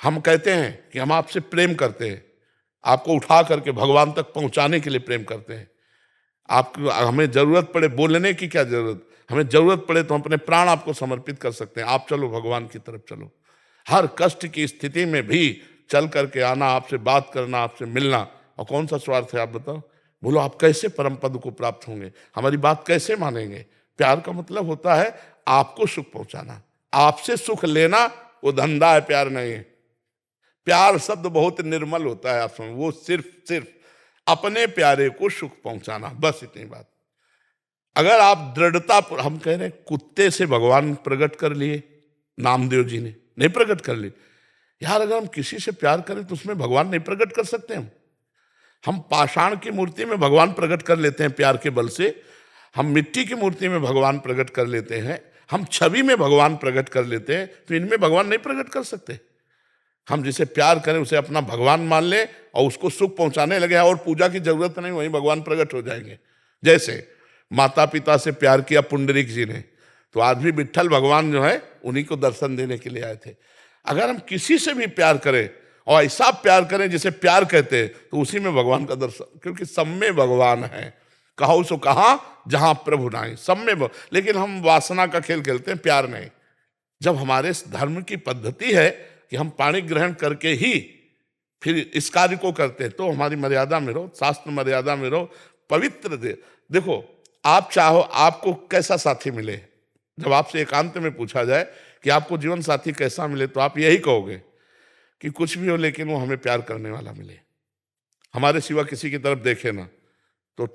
हम कहते हैं कि हम आपसे प्रेम करते हैं, आपको उठा करके भगवान तक पहुंचाने के लिए प्रेम करते हैं। आपको हमें जरूरत पड़े, बोलने की क्या जरूरत, हमें जरूरत पड़े तो हम अपने प्राण आपको समर्पित कर सकते हैं। आप चलो भगवान की तरफ चलो। हर कष्ट की स्थिति में भी चल करके आना, आपसे बात करना, आपसे मिलना। और कौन सा स्वार्थ है आप बताओ? बोलो आप कैसे परम पद को प्राप्त होंगे, हमारी बात कैसे मानेंगे? प्यार का मतलब होता है आपको सुख पहुंचाना, आपसे सुख लेना, वो धंधा है, प्यार नहीं है। प्यार शब्द बहुत निर्मल होता है, आप समझ, वो सिर्फ अपने प्यारे को सुख पहुंचाना, बस इतनी बात। अगर आप दृढ़ता, हम कह रहे हैं कुत्ते से भगवान प्रकट कर लिए, नामदेव जी ने नहीं प्रकट कर लिए यार। अगर हम किसी से प्यार करें तो उसमें भगवान नहीं प्रकट कर सकते? हम पाषाण की मूर्ति में भगवान प्रकट कर लेते हैं प्यार के बल से, हम मिट्टी की मूर्ति में भगवान प्रकट कर लेते हैं, हम छवि में भगवान प्रकट कर लेते हैं, तो इनमें भगवान नहीं प्रकट कर सकते? हम जिसे प्यार करें उसे अपना भगवान मान लें और उसको सुख पहुंचाने लगे और पूजा की जरूरत नहीं, वहीं भगवान प्रकट हो जाएंगे। जैसे माता पिता से प्यार किया पुंडरीक जी ने, तो आज भी विट्ठल भगवान जो है उन्हीं को दर्शन देने के लिए आए थे। अगर हम किसी से भी प्यार करें और ऐसा प्यार करें जिसे प्यार कहते हैं, तो उसी में भगवान का दर्शन, क्योंकि सब में भगवान है। कहो सो कहा जहां प्रभु नाई, सब में लेकिन हम वासना का खेल खेलते हैं, प्यार नहीं। जब हमारे धर्म की पद्धति है कि हम पाणी ग्रहण करके ही फिर इस कार्य को करते हैं, तो हमारी मर्यादा में रहो, शास्त्र मर्यादा में रहो, पवित्र देखो आप चाहो आपको कैसा साथी मिले, जब आपसे एकांत में पूछा जाए कि आपको जीवन साथी कैसा मिले, तो आप यही कहोगे कि कुछ भी हो लेकिन वो हमें प्यार करने वाला मिले, हमारे सिवा किसी की तरफ देखे ना। तो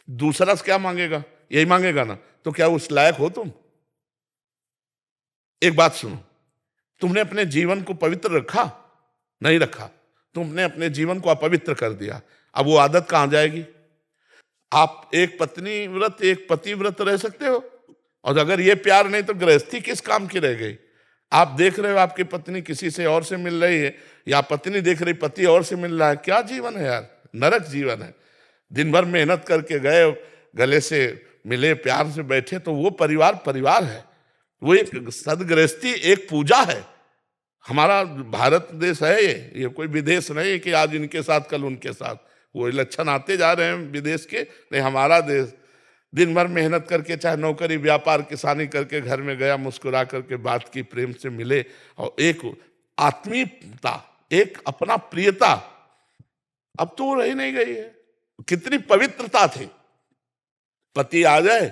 दूसरा क्या मांगेगा? यही मांगेगा ना। तो क्या उस लायक हो तुम? एक बात सुनो, तुमने अपने जीवन को पवित्र रखा? नहीं रखा, तुमने अपने जीवन को अपवित्र कर दिया। अब वो आदत कहां जाएगी? आप एक पत्नी व्रत एक पति व्रत रह सकते हो, और अगर ये प्यार नहीं तो गृहस्थी किस काम की रह गई? आप देख रहे हो आपकी पत्नी किसी से और से मिल रही है, या पत्नी देख रही पति और से मिल रहा है, क्या जीवन है यार? नरक जीवन है। दिन भर मेहनत करके गए, गले से मिले, प्यार से बैठे, तो वो परिवार है, वो एक सदगृहस्थी, एक पूजा है। हमारा भारत देश है ये कोई विदेश नहीं कि आज इनके साथ कल उनके साथ। वो लक्षण आते जा रहे हैं विदेश के, नहीं हमारा देश। दिन भर मेहनत करके, चाहे नौकरी व्यापार किसानी करके, घर में गया, मुस्कुरा करके बात की, प्रेम से मिले, और एक आत्मीयता, एक अपना प्रियता, अब तो रही नहीं गई है। कितनी पवित्रता थी, पति आ जाए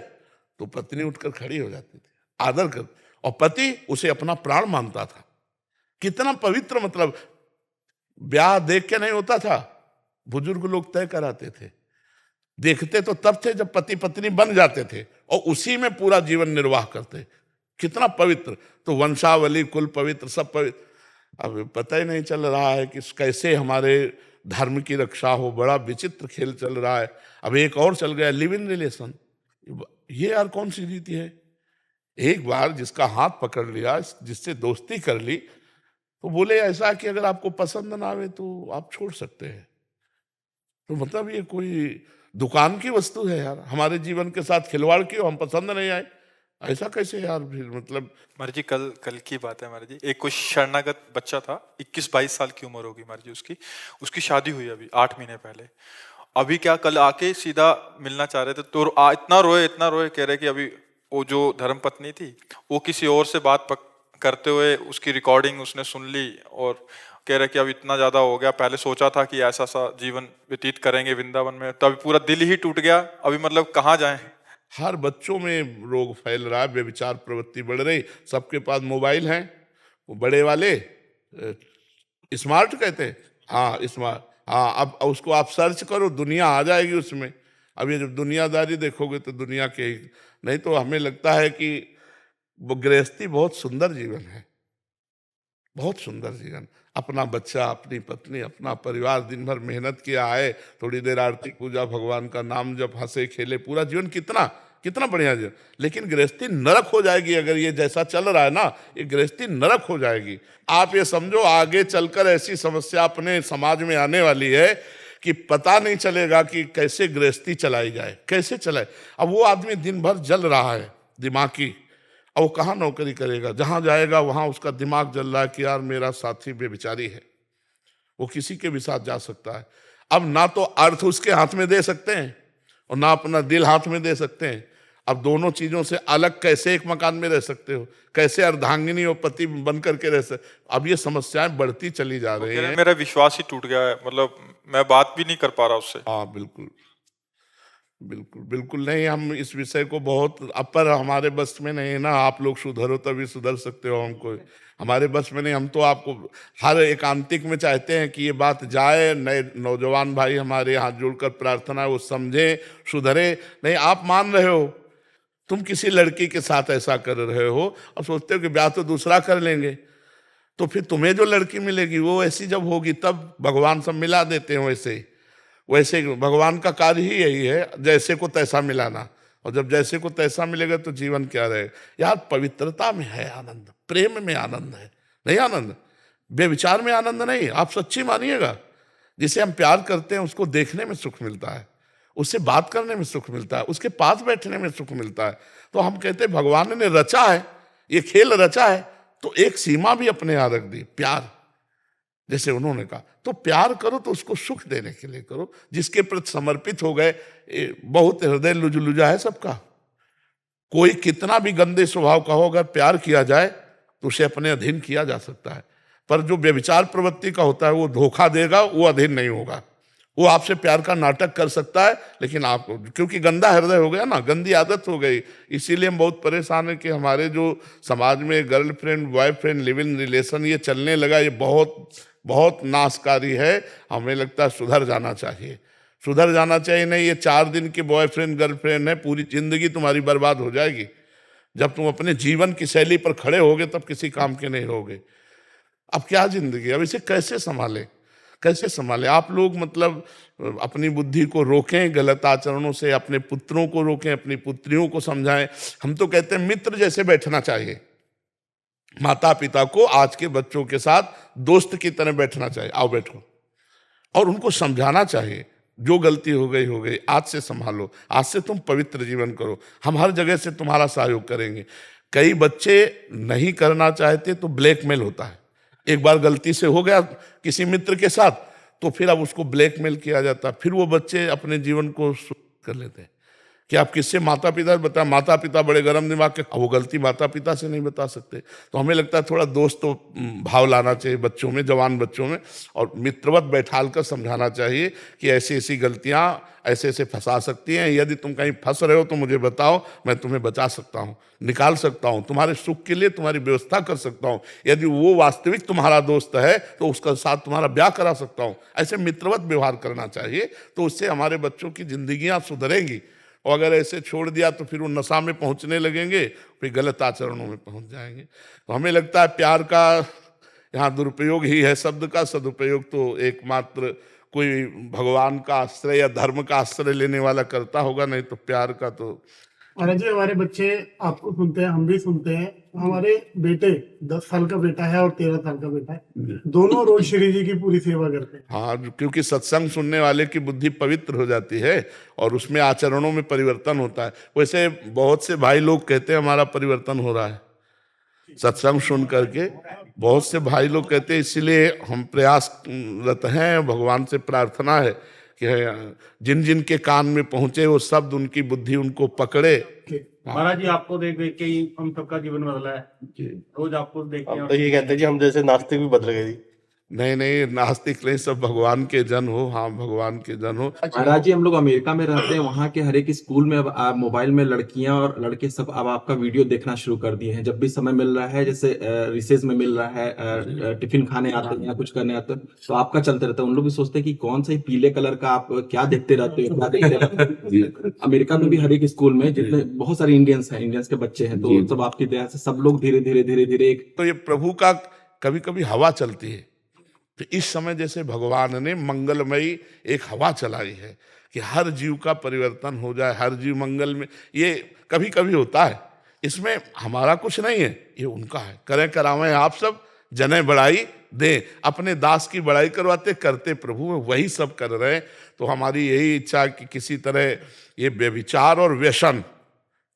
तो पत्नी उठकर खड़ी हो जाती थी, आदर कर, और पति उसे अपना प्राण मानता था। कितना पवित्र, मतलब ब्याह देख के नहीं होता था, बुजुर्ग लोग तय कराते थे। देखते तो तब थे जब पति पत्नी बन जाते थे, और उसी में पूरा जीवन निर्वाह करते। कितना पवित्र, तो वंशावली, कुल पवित्र, सब पवित्र। अब पता ही नहीं चल रहा है कि कैसे हमारे धर्म की रक्षा हो, बड़ा विचित्र खेल चल रहा है। अब एक और चल गया, लिव इन रिलेशन। ये यार कौन सी रीति है? एक बार जिसका हाथ पकड़ लिया, जिससे दोस्ती कर ली, तो बोले ऐसा कि अगर आपको पसंद ना आवे तो आप छोड़ सकते हैं। तो मतलब ये कोई दुकान की वस्तु है यार, हमारे जीवन के साथ खिलवाड़ की हो, हम पसंद नहीं आए, ऐसा कैसे यार? फिर मतलब महाराज जी कल की बात है महाराज जी, एक कोई शरणागत बच्चा था, 21-22 साल की उम्र होगी महाराज जी उसकी शादी हुई अभी 8 महीने पहले। अभी क्या कल आके सीधा मिलना चाह रहे थे, तो इतना रोए, कह रहे कि अभी वो जो धर्मपत्नी थी वो किसी और से बात करते हुए उसकी रिकॉर्डिंग उसने सुन ली, और कह रहे कि अब इतना ज्यादा हो गया, पहले सोचा था कि ऐसा सा जीवन व्यतीत करेंगे वृंदावन में, तो अभी पूरा दिल ही टूट गया, अभी मतलब कहाँ जाएं। हर बच्चों में रोग फैल रहा है, व्यभिचार प्रवृत्ति बढ़ रही, सबके पास मोबाइल हैं, वो बड़े वाले स्मार्ट कहते हैं, हाँ स्मार्ट, हाँ। अब उसको आप सर्च करो, दुनिया आ जाएगी उसमें। अब ये जब दुनियादारी देखोगे तो दुनिया के, नहीं तो हमें लगता है कि वो गृहस्थी बहुत सुंदर जीवन है, बहुत सुंदर जीवन। अपना बच्चा, अपनी पत्नी, अपना परिवार, दिन भर मेहनत किया है, थोड़ी देर आरती पूजा, भगवान का नाम जब, हंसे खेले, पूरा जीवन कितना कितना बढ़िया जीवन। लेकिन गृहस्थी नरक हो जाएगी अगर ये जैसा चल रहा है ना, ये गृहस्थी नरक हो जाएगी। आप ये समझो आगे चलकर ऐसी समस्या अपने समाज में आने वाली है कि पता नहीं चलेगा कि कैसे गृहस्थी चलाई जाए, कैसे चलाए। अब वो आदमी दिन भर जल रहा है दिमागी, और वो कहाँ नौकरी करेगा? जहाँ जाएगा वहाँ उसका दिमाग जल रहा है कि यार मेरा साथी बेविचारी है, वो किसी के भी साथ जा सकता है। अब ना तो अर्थ उसके हाथ में दे सकते हैं और ना अपना दिल हाथ में दे सकते हैं। अब दोनों चीजों से अलग कैसे एक मकान में रह सकते हो? कैसे अर्धांगिनी और पति बन करके रह सकते? अब ये समस्याएं बढ़ती चली जा रही हैं। मेरा विश्वास ही टूट गया है, मतलब मैं बात भी नहीं कर पा रहा उससे। हाँ बिल्कुल, बिल्कुल बिल्कुल नहीं, हम इस विषय को बहुत अपर हमारे बस में नहीं है ना। आप लोग सुधरो तभी सुधर सकते हो, हमको हमारे बस में नहीं। हम तो आपको हर एकांतिक में चाहते हैं कि ये बात जाए, नए नौजवान भाई हमारे हाथ जोड़कर प्रार्थना है वो समझे, सुधरे। नहीं, आप मान रहे हो, तुम किसी लड़की के साथ ऐसा कर रहे हो और सोचते हो कि ब्याह तो दूसरा कर लेंगे, तो फिर तुम्हें जो लड़की मिलेगी वो ऐसी जब होगी तब भगवान सब मिला देते हैं। वैसे वैसे भगवान का कार्य ही यही है, जैसे को तैसा मिलाना। और जब जैसे को तैसा मिलेगा तो जीवन क्या रहेगा? यार पवित्रता में है आनंद, प्रेम में आनंद है, नहीं आनंद बेविचार में आनंद नहीं। आप सच्ची मानिएगा, जिसे हम प्यार करते हैं उसको देखने में सुख मिलता है, उससे बात करने में सुख मिलता है, उसके पास बैठने में सुख मिलता है। तो हम कहते हैं भगवान ने रचा है, ये खेल रचा है, तो एक सीमा भी अपने यहाँ रख दी, प्यार। जैसे उन्होंने कहा, तो प्यार करो तो उसको सुख देने के लिए करो, जिसके प्रति समर्पित हो गए। बहुत हृदय लुजा है सबका, कोई कितना भी गंदे स्वभाव का हो, अगर प्यार किया जाए तो उसे अपने अधीन किया जा सकता है। पर जो व्यभिचार प्रवृत्ति का होता है वो धोखा देगा, वो अधीन नहीं होगा। वो आपसे प्यार का नाटक कर सकता है, लेकिन आप, क्योंकि गंदा हृदय हो गया ना, गंदी आदत हो गई, इसीलिए हम बहुत परेशान हैं कि हमारे जो समाज में girlfriend boyfriend live in relation ये चलने लगा, ये बहुत बहुत नाशकारी है। हमें लगता है सुधर जाना चाहिए, सुधर जाना चाहिए। नहीं, ये 4 दिन के बॉयफ्रेंड गर्लफ्रेंड है, पूरी जिंदगी तुम्हारी बर्बाद हो जाएगी। जब तुम अपने जीवन की शैली पर खड़े होगे तब किसी काम के नहीं रहोगे। अब क्या जिंदगी, अब इसे कैसे संभालें, कैसे संभालें? आप लोग मतलब अपनी बुद्धि को रोकें गलत आचरणों से, अपने पुत्रों को रोकें, अपनी पुत्रियों को समझाएं। हम तो कहते हैं मित्र जैसे बैठना चाहिए, माता पिता को आज के बच्चों के साथ दोस्त की तरह बैठना चाहिए, आओ बैठो, और उनको समझाना चाहिए जो गलती हो गई, आज से संभालो, आज से तुम पवित्र जीवन करो, हम हर जगह से तुम्हारा सहयोग करेंगे। कई बच्चे नहीं करना चाहते तो ब्लैकमेल होता है। एक बार गलती से हो गया किसी मित्र के साथ, तो फिर अब उसको ब्लैकमेल किया जाता है, फिर वो बच्चे अपने जीवन को कर लेते हैं कि आप किससे माता पिता बता, माता पिता बड़े गर्म दिमाग के, वो गलती माता पिता से नहीं बता सकते। तो हमें लगता है थोड़ा दोस्त तो भाव लाना चाहिए बच्चों में, जवान बच्चों में, और मित्रवत बैठाल कर समझाना चाहिए कि ऐसी ऐसी गलतियां ऐसे ऐसे फंसा सकती हैं। यदि तुम कहीं फंस रहे हो तो मुझे बताओ, मैं तुम्हें बचा सकता हूँ, निकाल सकता हूँ, तुम्हारे सुख के लिए तुम्हारी व्यवस्था कर सकता हूँ। यदि वो वास्तविक तुम्हारा दोस्त है तो उसका साथ तुम्हारा ब्याह करा सकता हूँ। ऐसे मित्रवत व्यवहार करना चाहिए, तो उससे हमारे बच्चों की जिंदगियां सुधरेंगी। और अगर ऐसे छोड़ दिया तो फिर वो नशा में पहुंचने लगेंगे, फिर गलत आचरणों में पहुंच जाएंगे। तो हमें लगता है प्यार का यहाँ दुरुपयोग ही है शब्द का, सदुपयोग तो एकमात्र कोई भगवान का आश्रय या धर्म का आश्रय लेने वाला करता होगा, नहीं तो प्यार का तो। महाराज जी, हमारे बच्चे आपको सुनते हैं, हम भी सुनते हैं। हमारे बेटे 10 साल का बेटा है और 13 साल का बेटा है, दोनों रोज श्री जी की पूरी सेवा करते हैं। हाँ, क्योंकि सत्संग सुनने वाले की बुद्धि पवित्र हो जाती है और उसमें आचरणों में परिवर्तन होता है। वैसे बहुत से भाई लोग कहते हैं हमारा परिवर्तन हो रहा है सत्संग सुन करके, बहुत से भाई लोग कहते हैं, इसीलिए हम प्रयासरत हैं। भगवान से प्रार्थना है कि जिन जिन के कान में पहुंचे वो शब्द, उनकी बुद्धि उनको पकड़े। महाराज जी, आपको देख देख के ही हम सबका जीवन बदला है। रोज आपको देख के हम तो ये कहते हैं जी, हम जैसे नास्तिक भी बदल गए जी। नहीं नहीं, नास्तिक नहीं, सब भगवान के जन हो। हाँ, भगवान के जन हो। महाराज जी, हम लोग अमेरिका में रहते हैं, वहाँ के हर एक स्कूल में अब आप मोबाइल में लड़कियां और लड़के सब अब आपका वीडियो देखना शुरू कर दिए हैं। जब भी समय मिल रहा है, जैसे रिसेस में मिल रहा है, टिफिन खाने आते हैं या कुछ करने आते हैं, तो आपका चलते रहता है। उन लोग भी सोचते हैं कि कौन सा पीले कलर का आप क्या देखते रहते हो, क्या देखते रहते हो। अमेरिका में भी हर एक स्कूल में जितने बहुत सारे इंडियंस के बच्चे हैं, तो सब आपकी दया से सब लोग धीरे धीरे एक, तो ये प्रभु का कभी कभी हवा चलती है। तो इस समय जैसे भगवान ने मंगलमयी एक हवा चलाई है कि हर जीव का परिवर्तन हो जाए, हर जीव मंगल में, ये कभी कभी होता है। इसमें हमारा कुछ नहीं है, ये उनका है। करें करावें आप सब, जने बढ़ाई दे, अपने दास की बढ़ाई करवाते करते प्रभु में वही सब कर रहे हैं। तो हमारी यही इच्छा कि किसी तरह ये व्यभिचार और व्यसन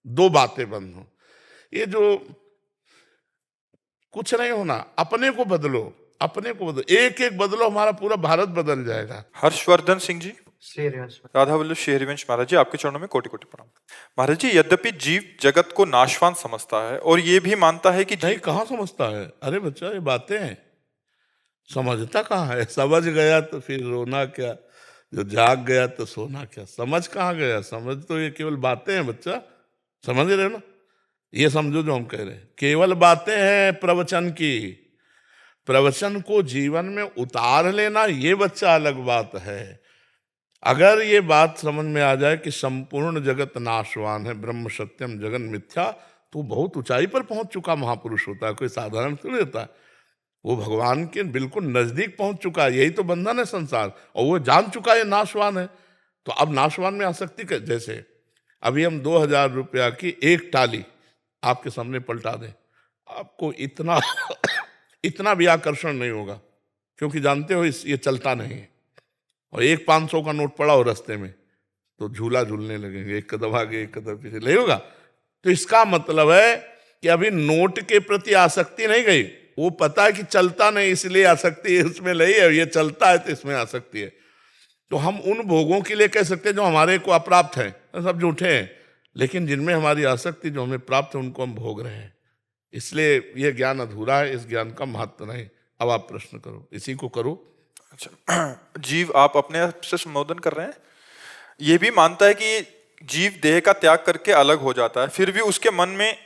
2 बातें बंद हों। ये जो कुछ नहीं होना, अपने को बदलो, अपने को बदलो, एक एक बदलो, हमारा पूरा भारत बदल जाएगा। हर्षवर्धन सिंह जी, श्री हरिवंश। राधा वल्लभ श्री हरिवंश महाराज जी, आपके चरणों में कोटि कोटि प्रणाम। महाराज जी, यद्यपि जीव जगत को नाशवान समझता है और ये भी मानता है कि नहीं, कहाँ समझता है? अरे बच्चा, ये बातें हैं, समझता कहाँ है? समझ गया तो फिर रोना क्या, जो जाग गया तो सोना क्या। समझ कहाँ गया? समझ तो ये केवल बातें हैं बच्चा, समझ रहे हो ना? ये समझो जो हम कह रहे हैं, केवल बातें हैं प्रवचन की। प्रवचन को जीवन में उतार लेना, ये बच्चा अलग बात है। अगर ये बात समझ में आ जाए कि संपूर्ण जगत नाशवान है, ब्रह्म सत्यम जगन मिथ्या, तो बहुत ऊंचाई पर पहुंच चुका महापुरुष होता है, कोई साधारण थोड़ी होता है। वो भगवान के बिल्कुल नजदीक पहुंच चुका है। यही तो बंधन है संसार, और वो जान चुका है नाशवान है। तो अब नाशवान में आसक्ति के जैसे अभी हम 2000 रुपया की एक टाली आपके सामने पलटा दें, आपको इतना इतना भी आकर्षण नहीं होगा, क्योंकि जानते हो ये चलता नहीं है। और एक 500 का नोट पड़ा हो रास्ते में, तो झूला झूलने लगेंगे, एक कदम आगे एक कदम पीछे, नहीं होगा। तो इसका मतलब है कि अभी नोट के प्रति आसक्ति नहीं गई, वो पता है कि चलता नहीं, इसलिए आसक्ति इसमें नहीं है, ये चलता है तो इसमें आसक्ति है। तो हम उन भोगों के लिए कह सकते हैं जो हमारे को अप्राप्त है, सब झूठे हैं, लेकिन जिनमें हमारी आसक्ति जो हमें प्राप्त है उनको हम भोग रहे हैं, इसलिए यह ज्ञान अधूरा है, इस ज्ञान का महत्व नहीं। अब आप प्रश्न करो, इसी को करो। अच्छा, जीव आप अपने आप से संबोधन कर रहे हैं, ये भी मानता है कि जीव देह का त्याग करके अलग हो जाता है, फिर भी उसके मन में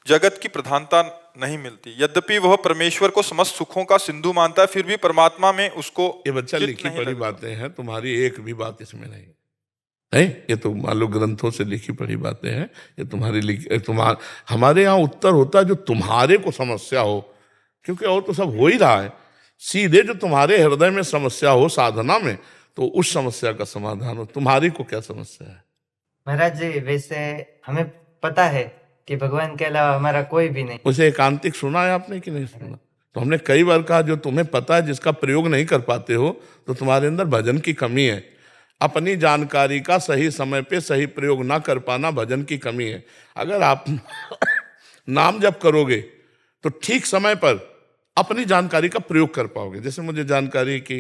जगत की प्रधानता नहीं मिलती। यद्यपि वह परमेश्वर को समस्त सुखों का सिंधु मानता है, फिर भी परमात्मा में उसको ये बच्चा चित्त लिखी नहीं पढ़ी लगता। बातें हैं, तुम्हारी एक भी बात इसमें नहीं नहीं, ये तो मान लो ग्रंथों से लिखी पढ़ी बातें हैं, ये तुम्हारी हमारे यहाँ उत्तर होता है जो तुम्हारे को समस्या हो, क्योंकि और तो सब हो ही रहा है। सीधे जो तुम्हारे हृदय में समस्या हो साधना में, तो उस समस्या का समाधान हो। तुम्हारी को क्या समस्या है? महाराज जी, वैसे हमें पता है कि भगवान के अलावा हमारा कोई भी नहीं। उसे एकांतिक सुना है आपने कि नहीं सुना? तो हमने कई बार कहा, जो तुम्हें पता है जिसका प्रयोग नहीं कर पाते हो, तो तुम्हारे अंदर भजन की कमी है। अपनी जानकारी का सही समय पे सही प्रयोग ना कर पाना भजन की कमी है। अगर आप नाम जप करोगे तो ठीक समय पर अपनी जानकारी का प्रयोग कर पाओगे। जैसे मुझे जानकारी कि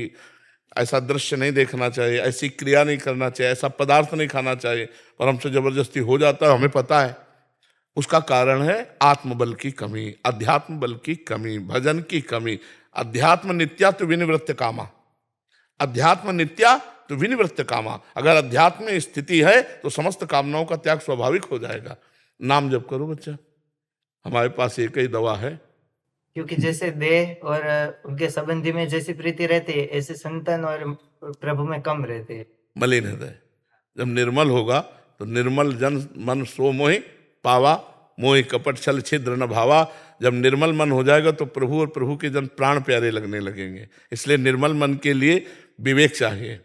ऐसा दृश्य नहीं देखना चाहिए, ऐसी क्रिया नहीं करना चाहिए, ऐसा पदार्थ नहीं खाना चाहिए, पर हमसे जबरदस्ती हो जाता है, हमें पता है। उसका कारण है आत्मबल की कमी, अध्यात्म बल की कमी, भजन की कमी। अध्यात्म नित्या तो विनिवृत्त कामा, अध्यात्म नित्या तो विनिवृत्त कामा। अगर अध्यात्म में स्थिति है तो समस्त कामनाओं का त्याग स्वाभाविक हो जाएगा। नाम जप करो बच्चा, हमारे पास एक ही दवा है। क्योंकि जैसे देह और उनके संबंधी में जैसी प्रीति रहती है, ऐसे संतान और प्रभु में कम रहती है। मलिन हृदय जब निर्मल होगा तो निर्मल जन मन सो मोहि पावा, मोहि कपट छल छिद्र न भावा। जब निर्मल मन हो जाएगा तो प्रभु और प्रभु के जन प्राण प्यारे लगने लगेंगे। इसलिए निर्मल मन के लिए विवेक चाहिए,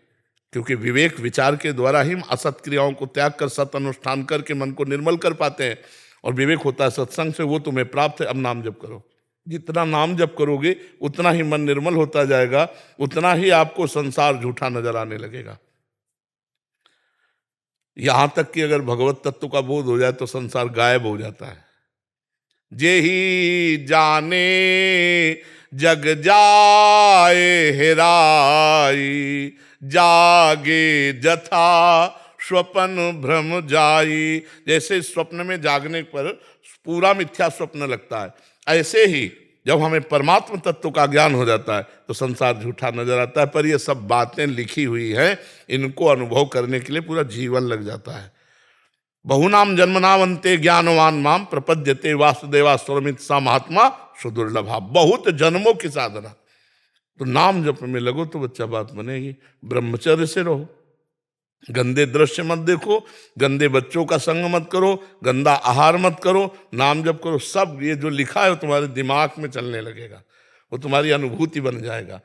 क्योंकि विवेक विचार के द्वारा ही हम असत क्रियाओं को त्याग कर सत अनुष्ठान करके मन को निर्मल कर पाते हैं। और विवेक होता है सत्संग से, वो तुम्हें प्राप्त है। अब नाम जप करो, जितना नाम जप करोगे उतना ही मन निर्मल होता जाएगा, उतना ही आपको संसार झूठा नजर आने लगेगा। यहां तक कि अगर भगवत तत्व का बोध हो जाए तो संसार गायब हो जाता है। जे ही जाने जग जाए हेराई, जागे जथा स्वप्न भ्रम जाई। जैसे स्वप्न में जागने पर पूरा मिथ्या स्वप्न लगता है, ऐसे ही जब हमें परमात्म तत्व का ज्ञान हो जाता है तो संसार झूठा नजर आता है। पर ये सब बातें लिखी हुई हैं, इनको अनुभव करने के लिए पूरा जीवन लग जाता है। बहुनाम जन्मनावंते ज्ञानवान माम प्रपद्यते वासुदेवा स्वरमित सा महात्मा सुदुर्लभा। बहुत जन्मों की साधना, तो नाम जप में लगो तो बच्चा बात बनेगी। ब्रह्मचर्य से रहो, गंदे दृश्य मत देखो, गंदे बच्चों का संग मत करो, गंदा आहार मत करो, नाम जप करो। सब ये जो लिखा है वो तुम्हारे दिमाग में चलने लगेगा, वो तुम्हारी अनुभूति बन जाएगा।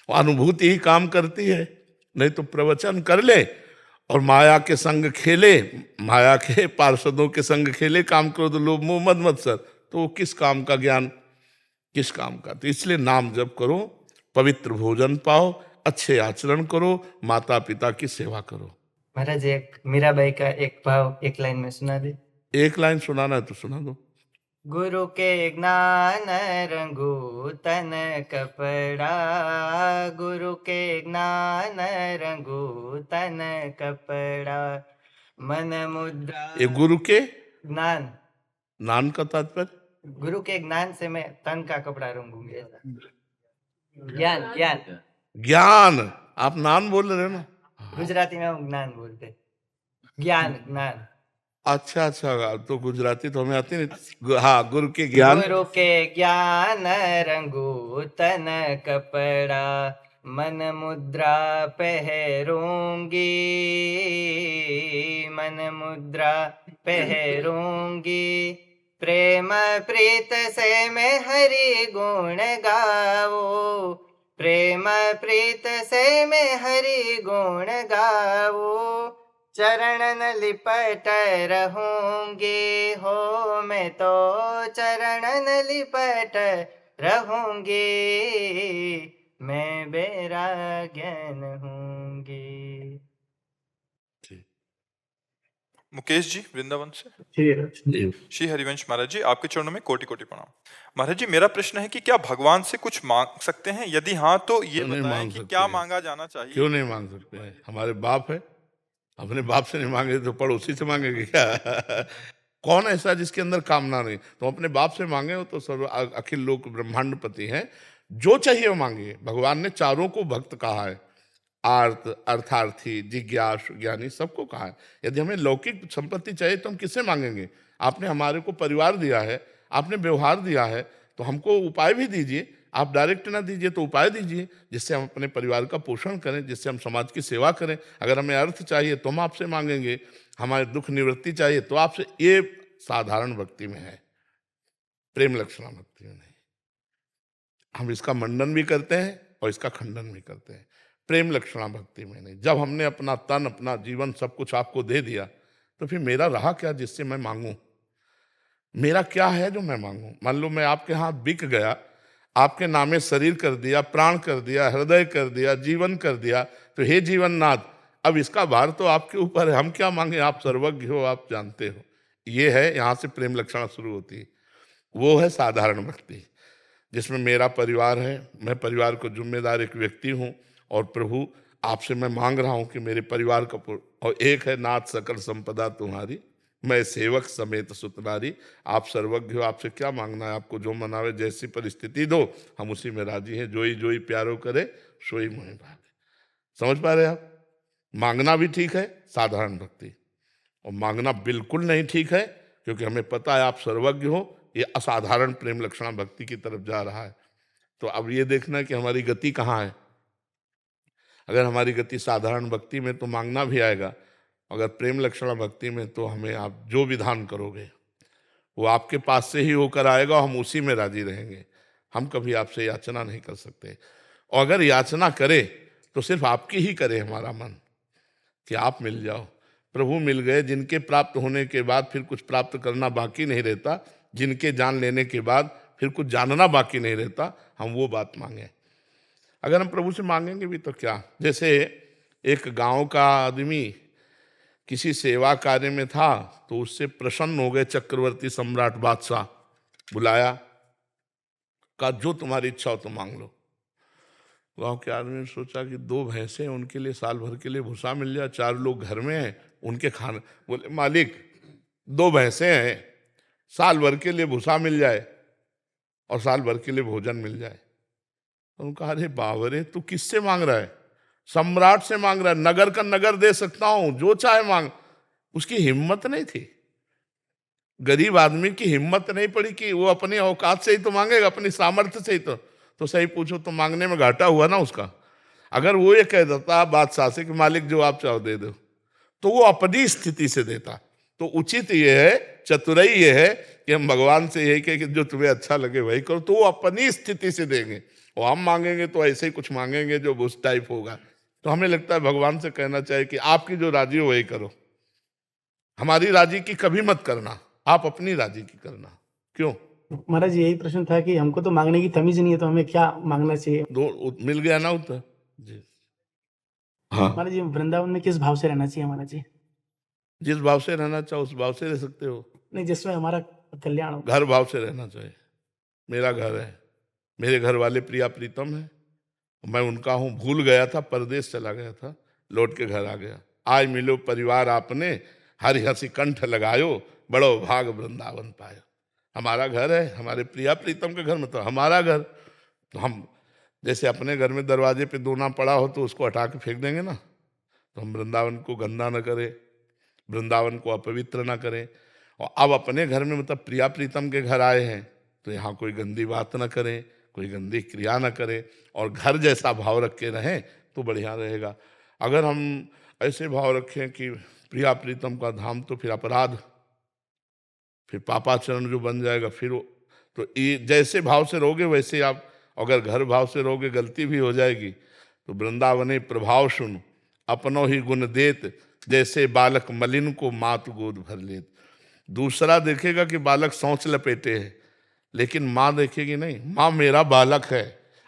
वो अनुभूति ही काम करती है। नहीं तो प्रवचन कर ले और माया के संग खेले, माया के पार्षदों के संग खेले, काम करो तो लोभ मोह मद मत्सर, तो वो किस काम का ज्ञान, किस काम का। तो इसलिए नाम जप करो, पवित्र भोजन पाओ, अच्छे आचरण करो, माता पिता की सेवा करो। महाराज, एक मीराबाई का एक भाव एक लाइन में सुना दे। एक लाइन सुनाना है तो सुना दो। गुरु के ज्ञान रंगू तन कपड़ा, गुरु के ज्ञान रंगू तन कपड़ा, मन मुद्रा ये गुरु के ज्ञान, नाम का तात्पर्य? गुरु के ज्ञान से मैं तन का कपड़ा रंगूंगी। ज्ञान ज्ञान ज्ञान, आप नाम बोल रहे हो ना? गुजराती में हम ज्ञान बोलते हैं। ज्ञान ज्ञान अच्छा अच्छा, तो गुजराती तो हमें आती नहीं। हाँ, गुरु के ज्ञान। गुरु के ज्ञान रंगू तन कपड़ा, मन मुद्रा पहरूंगी, मन मुद्रा पहरूंगी, प्रेम प्रीत से मैं हरि गुण गाओ, प्रेम प्रीत से मैं हरि गुण गाओ, चरणन लिपट रहूंगी हो मैं तो चरणन लिपट रहूंगी, मैं बैराग्यन हूंगी। मुकेश जी वृंदावन से। श्री हरिवंश महाराज जी, आपके चरणों में कोटि कोटि प्रणाम। महाराज जी, मेरा प्रश्न है कि क्या भगवान से कुछ मांग सकते हैं? यदि हाँ तो ये क्यों नहीं बताएं मांग कि सकते क्या हैं? मांगा जाना चाहिए? क्यों नहीं मांग सकते हैं? हमारे बाप है, अपने बाप से नहीं मांगे तो पड़ोसी से मांगेंगे क्या? कौन ऐसा जिसके अंदर कामना नहीं? तो अपने बाप से मांगे हो तो सर्व अखिल लोक ब्रह्मांडपति हैं, जो चाहिए वो मांगिए। भगवान ने चारों को भक्त कहा है, आर्त, अर्थार्थी, जिज्ञासु, ज्ञानी, सबको कहा है। यदि हमें लौकिक संपत्ति चाहिए तो हम किससे मांगेंगे? आपने हमारे को परिवार दिया है, आपने व्यवहार दिया है, तो हमको उपाय भी दीजिए। आप डायरेक्ट ना दीजिए तो उपाय दीजिए, जिससे हम अपने परिवार का पोषण करें, जिससे हम समाज की सेवा करें। अगर हमें अर्थ चाहिए तो हम आपसे मांगेंगे, हमारे दुख निवृत्ति चाहिए तो आपसे। ये साधारण भक्ति में है, प्रेम लक्षणा भक्ति में नहीं। हम इसका मंडन भी करते हैं और इसका खंडन भी करते हैं, प्रेम लक्षणा भक्ति में नहीं। जब हमने अपना तन, अपना जीवन, सब कुछ आपको दे दिया तो फिर मेरा रहा क्या जिससे मैं मांगूं? मेरा क्या है जो मैं मांगूं? मान लो मैं आपके हाथ बिक गया, आपके नामे शरीर कर दिया, प्राण कर दिया, हृदय कर दिया, जीवन कर दिया, तो हे जीवननाथ, अब इसका भार तो आपके ऊपर है। हम क्या मांगे? आप सर्वज्ञ हो, आप जानते हो। ये है, यहाँ से प्रेम लक्षणा शुरू होती है। वो है साधारण भक्ति, जिसमें मेरा परिवार है, मैं परिवार को जिम्मेदार एक व्यक्ति हूँ, और प्रभु आपसे मैं मांग रहा हूँ कि मेरे परिवार का और एक है नाथ सकल संपदा तुम्हारी, मैं सेवक समेत सुतनारी। आप सर्वज्ञ हो, आपसे क्या मांगना है? आपको जो मनावे, जैसी परिस्थिति दो, हम उसी में राजी हैं। जोई जोई प्यारो करे, सोई मोहि भागे। समझ पा रहे आप? मांगना भी ठीक है, साधारण भक्ति, और मांगना बिल्कुल नहीं ठीक है, क्योंकि हमें पता है आप सर्वज्ञ हो। ये असाधारण प्रेम लक्षणा भक्ति की तरफ जा रहा है। तो अब ये देखना कि हमारी गति कहाँ है। अगर हमारी गति साधारण भक्ति में तो मांगना भी आएगा, अगर प्रेम लक्षणा भक्ति में तो हमें आप जो विधान करोगे वो आपके पास से ही होकर आएगा, हम उसी में राजी रहेंगे। हम कभी आपसे याचना नहीं कर सकते, और अगर याचना करे तो सिर्फ आपकी ही करे हमारा मन, कि आप मिल जाओ। प्रभु मिल गए, जिनके प्राप्त होने के बाद फिर कुछ प्राप्त करना बाकी नहीं रहता, जिनके जान लेने के बाद फिर कुछ जानना बाकी नहीं रहता, हम वो बात मांगे। अगर हम प्रभु से मांगेंगे भी तो क्या, जैसे एक गांव का आदमी किसी सेवा कार्य में था, तो उससे प्रसन्न हो गए चक्रवर्ती सम्राट बादशाह, बुलाया, कहा जो तुम्हारी इच्छा हो तो मांग लो। गांव के आदमी ने सोचा कि 2 भैंसे हैं, उनके लिए साल भर के लिए भूसा मिल जाए, 4 लोग घर में हैं, उनके खाने। बोले मालिक 2 भैंसे हैं, साल भर के लिए भूसा मिल जाए और साल भर के लिए भोजन मिल जाए। तो उन्होंने कहा अरे बावरे, तू किससे मांग रहा है? सम्राट से मांग रहा है, नगर का नगर दे सकता हूं, जो चाहे मांग। उसकी हिम्मत नहीं थी, गरीब आदमी की हिम्मत नहीं पड़ी कि वो अपनी औकात से ही तो मांगेगा, अपनी सामर्थ्य से ही तो सही पूछो तो मांगने में घाटा हुआ ना उसका। अगर वो ये कह देता बादशाह से कि मालिक जो आप चाहो दे दो, तो वो अपनी स्थिति से देता। तो उचित ये है, चतुराई ये है कि हम भगवान से यही कहे कि जो तुम्हें अच्छा लगे वही करो, तो वो अपनी स्थिति से देंगे। और हम मांगेंगे तो ऐसे ही कुछ मांगेंगे जो उस टाइप होगा। तो हमें लगता है भगवान से कहना चाहिए कि आपकी जो राजी हो वही करो, हमारी राजी की कभी मत करना, आप अपनी राजी की करना। क्यों? महाराज यही प्रश्न था कि हमको तो मांगने की तमीज नहीं है, तो हमें क्या मांगना चाहिए? मिल गया ना उत्तर जी। हाँ, महाराज जी वृंदावन में किस भाव से रहना चाहिए महाराज जी? जिस भाव से रहना चाहो उस भाव से रह सकते हो। नहीं, जिसमें हमारा कल्याण हो। घर भाव से रहना चाहिए। मेरा घर है, मेरे घर वाले प्रिया प्रीतम है, मैं उनका हूँ। भूल गया था, परदेश चला गया था, लौट के घर आ गया। आज मिलो परिवार आपने, हरि हंसी कंठ लगायो, बड़ो भाग वृंदावन पायो। हमारा घर है, हमारे प्रिया प्रीतम के घर में, तो हमारा घर। तो हम जैसे अपने घर में दरवाजे पे दोना पड़ा हो तो उसको हटा के फेंक देंगे ना, तो हम वृंदावन को गंदा न करें, वृंदावन को अपवित्र ना करें। और अब अपने घर में मतलब प्रिया प्रीतम के घर आए हैं तो यहाँ कोई गंदी बात ना करें, कोई गंदी क्रिया ना करें, और घर जैसा भाव रख के रहें तो बढ़िया रहेगा। अगर हम ऐसे भाव रखें कि प्रिया प्रीतम का धाम, तो फिर अपराध, फिर पापाचरण जो बन जाएगा। फिर तो ये जैसे भाव से रहोगे वैसे आप, अगर घर भाव से रहोगे गलती भी हो जाएगी। तो वृंदावने प्रभाव सुन, अपनों ही गुण देत, जैसे बालक मलिन को मात गोद भर लेत। दूसरा देखेगा कि बालक सोच लपेटे है, लेकिन माँ देखेगी नहीं, माँ मेरा बालक है।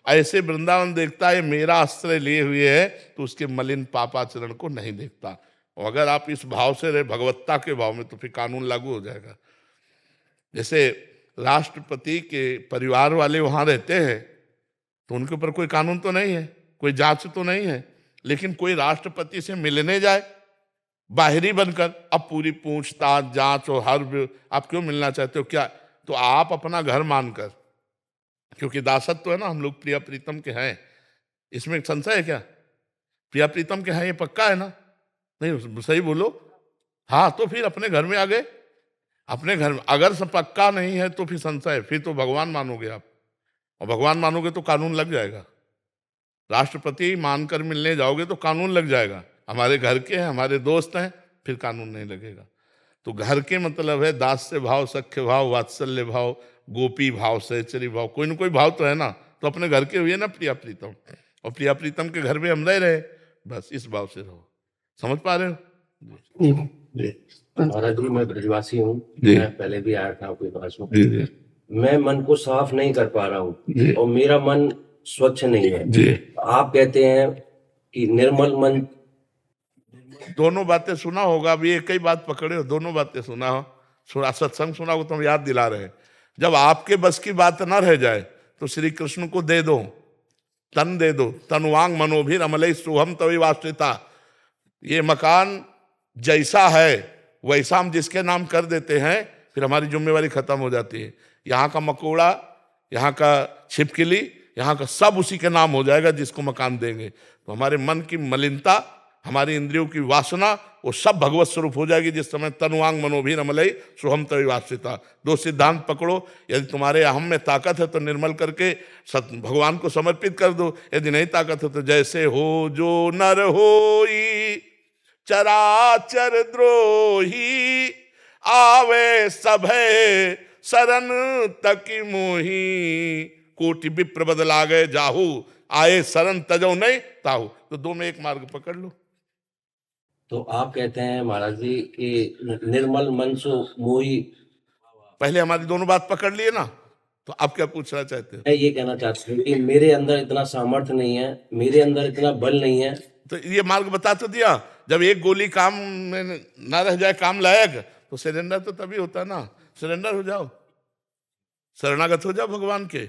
ऐसे वृंदावन देखता है मेरा आश्रय लिए हुए है, तो उसके मलिन पापाचरण को नहीं देखता। और अगर आप इस भाव से रहे, भगवत्ता के भाव में, तो फिर कानून लागू हो जाएगा। जैसे राष्ट्रपति के परिवार वाले वहां रहते हैं तो उनके ऊपर कोई कानून तो नहीं है, कोई जांच तो नहीं है, लेकिन कोई राष्ट्रपति से मिलने जाए बाहरी बनकर, अब पूरी पूछताछ जांच और हर, आप क्यों मिलना चाहते हो क्या? तो आप अपना घर मानकर, क्योंकि दासत्व तो है ना, हम लोग प्रिया प्रीतम के हैं, इसमें संशय है क्या? प्रिया प्रीतम के हैं ये पक्का है ना? नहीं, सही बोलो। हाँ, तो फिर अपने घर में आ गए, अपने घर में। अगर सब पक्का नहीं है तो फिर संशय, फिर तो भगवान मानोगे आप, और भगवान मानोगे तो कानून लग जाएगा। राष्ट्रपति मानकर मिलने जाओगे तो कानून लग जाएगा। हमारे घर के हैं, हमारे दोस्त हैं, फिर कानून नहीं लगेगा। तो घर के मतलब है दास्य भाव, सख्य भाव, वात्सल्य भाव, गोपी भाव, सहचरी भाव, कोई ना कोई भाव तो है ना। तो अपने घर के हुए ना प्रिया प्रीतम, और प्रिया प्रीतम के घर में हम रह रहे, बस इस भाव से रहो। समझ पा रहे हो? महाराज जी, मैं ब्रजवासी हूँ, जी। मैं पहले भी आया था आपके पास में। जी मैं मन को साफ नहीं कर पा रहा जी। हूँ और मेरा मन स्वच्छ नहीं है। जी। आप कहते हैं कि निर्मल मन, दोनों बातें सुना होगा, अभी एक ही बात पकड़े हो, दोनों बातें सुना हो, सुना सत्संग सुना हो तो हम याद दिला रहे हैं। जब आपके बस की बात ना रह जाए तो श्री कृष्ण को दे दो, तन दे दो, तनुवांग मनोभिर अमलई सुहम तवी वास्तिता। ये मकान जैसा है वैसा हम जिसके नाम कर देते हैं, फिर हमारी जिम्मेवारी खत्म हो जाती है। यहाँ का मकोड़ा, यहाँ का छिपकली, यहाँ का सब उसी के नाम हो जाएगा जिसको मकान देंगे। तो हमारे मन की मलिनता, हमारी इंद्रियों की वासना, वो सब भगवत स्वरूप हो जाएगी जिस समय तनुवांग मनोभिर अमलई सुहम तवी वास्तिता। दो सिद्धांत पकड़ो, यदि तुम्हारे अहम में ताकत है तो निर्मल करके भगवान को समर्पित कर दो, यदि नहीं ताकत है तो जैसे हो जो नर होई चराचर द्रोही, आवे सभे शरण तक मोही, कोटि विप्र बदला गए जाहू, आए शरण तजो नहीं ताहू। तो दो में एक मार्ग पकड़ लो। तो आप कहते हैं महाराज जी कि निर्मल मन सो मोही। पहले हमारी दोनों बात पकड़ लिए ना, तो आप क्या पूछना चाहते हो? मैं ये कहना चाहता हूँ कि मेरे अंदर इतना सामर्थ्य नहीं है, मेरे अंदर इतना बल नहीं है। तो ये मार्ग बता तो दिया। जब एक गोली काम में ना रह जाए काम लायक, तो सरेंडर तो तभी होता है ना। सरेंडर हो जाओ, शरणागत हो जाओ भगवान के।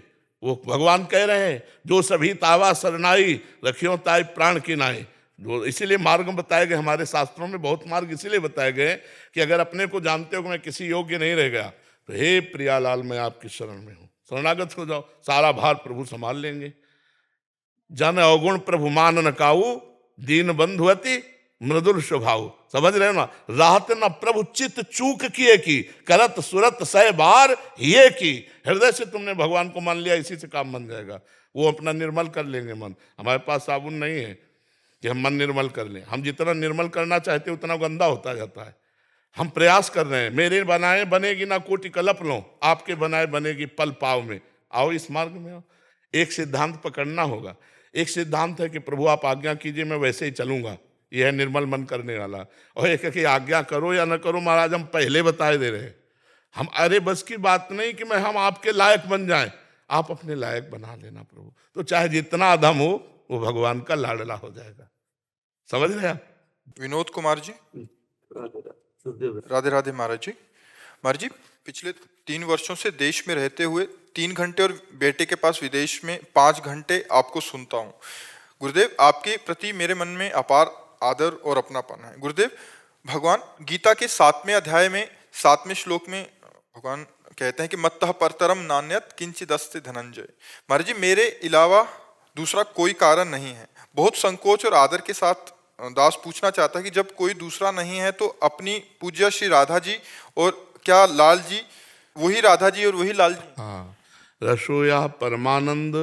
वो भगवान कह रहे हैं जो सभी तावा शरणाई, रखियो ताई प्राण की नाई। जो इसीलिए मार्ग बताए गए हमारे शास्त्रों में, बहुत मार्ग इसीलिए बताए गए कि अगर अपने को जानते हो कि मैं किसी योग्य नहीं रह गया, तो हे प्रियालाल मैं आपकी शरण में हूँ, शरणागत हो जाओ, सारा भार प्रभु संभाल लेंगे। जन अवगुण प्रभु मान न काऊ, दीन बंधुअति मृदुल स्वभाव। समझ रहे हो ना? राहत न प्रभु चित्त चूक किए की, करत सुरत सह बार ये की। हृदय से तुमने भगवान को मान लिया, इसी से काम बन जाएगा। वो अपना निर्मल कर लेंगे मन। हमारे पास साबुन नहीं है कि हम मन निर्मल कर लें। हम जितना निर्मल करना चाहते उतना गंदा होता जाता है। हम प्रयास कर रहे हैं। मेरे बनाए बनेगी ना कोटि कलप लो, आपके बनाए बनेगी पल पाव में। आओ इस मार्ग में आओ। एक सिद्धांत पकड़ना होगा। एक सिद्धांत है कि प्रभु आप आज्ञा कीजिए, मैं वैसे ही चलूंगा। यह है निर्मल मन करने वाला। और एक है कि आज्ञा करो या न करो, महाराज हम पहले बताए दे रहे हैं। हम अरे बस की बात नहीं कि मैं हम आपके लायक बन जाएं, आप अपने लायक बना लेना प्रभु। तो चाहे जितना अधम हो वो भगवान का लाडला हो जाएगा। समझ रहे आप? विनोद कुमार जी, राधे राधे महाराज जी। महाराज जी, पिछले 3 वर्षों से देश में रहते हुए 3 घंटे और बेटे के पास विदेश में 5 घंटे आपको सुनता हूँ। गुरुदेव, आपके प्रति मेरे मन में अपार आदर और अपनापन है। गुरुदेव, भगवान गीता के 7वें अध्याय में 7वें श्लोक में भगवान कहते हैं कि मत्तः परतरम नान्यत किंचिदस्ति धनंजय। महाराज जी, मेरे अलावा दूसरा कोई कारण नहीं है। बहुत संकोच और आदर के साथ दास पूछना चाहता है कि जब कोई दूसरा नहीं है तो अपनी पूज्य श्री राधा जी और क्या लाल जी वही राधा जी और वही लाल जी? हाँ, रसोया परमानंद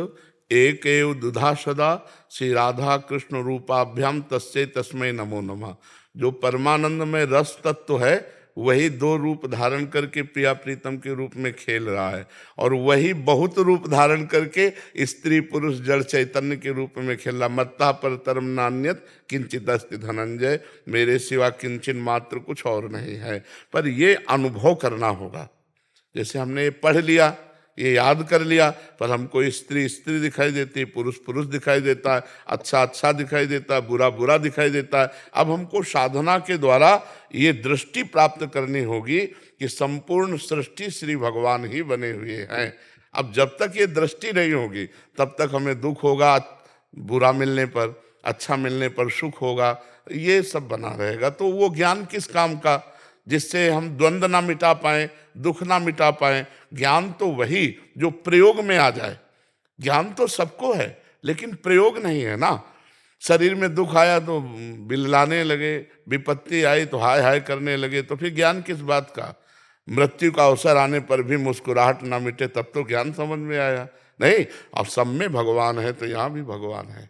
एक एव दुधा सदा श्री राधा कृष्ण रूपाभ्याम तस्से तस्मै नमो नमः। जो परमानंद में रस तत्व है वही 2 रूप धारण करके प्रिया प्रीतम के रूप में खेल रहा है, और वही बहुत रूप धारण करके स्त्री पुरुष जड़ चैतन्य के रूप में खेल रहा। मत्ता पर तरम नान्यत किंचित अस्ति धनंजय, मेरे सिवा किंचिन मात्र कुछ और नहीं है। पर ये अनुभव करना होगा। जैसे हमने ये पढ़ लिया, ये याद कर लिया, पर हमको स्त्री स्त्री दिखाई देती है, पुरुष पुरुष दिखाई देता है, अच्छा अच्छा दिखाई देता है, बुरा बुरा दिखाई देता है। अब हमको साधना के द्वारा ये दृष्टि प्राप्त करनी होगी कि संपूर्ण सृष्टि श्री भगवान ही बने हुए हैं। अब जब तक ये दृष्टि नहीं होगी तब तक हमें दुख होगा, बुरा मिलने पर, अच्छा मिलने पर सुख होगा, ये सब बना रहेगा। तो वो ज्ञान किस काम का जिससे हम द्वंद्व ना मिटा पाएं, दुख ना मिटा पाएं। ज्ञान तो वही जो प्रयोग में आ जाए। ज्ञान तो सबको है लेकिन प्रयोग नहीं है ना। शरीर में दुख आया तो बिललाने लगे, विपत्ति आई तो हाय हाय करने लगे, तो फिर ज्ञान किस बात का? मृत्यु का अवसर आने पर भी मुस्कुराहट ना मिटे तब तो ज्ञान समझ में आया नहीं। अब सब में भगवान है तो यहाँ भी भगवान है।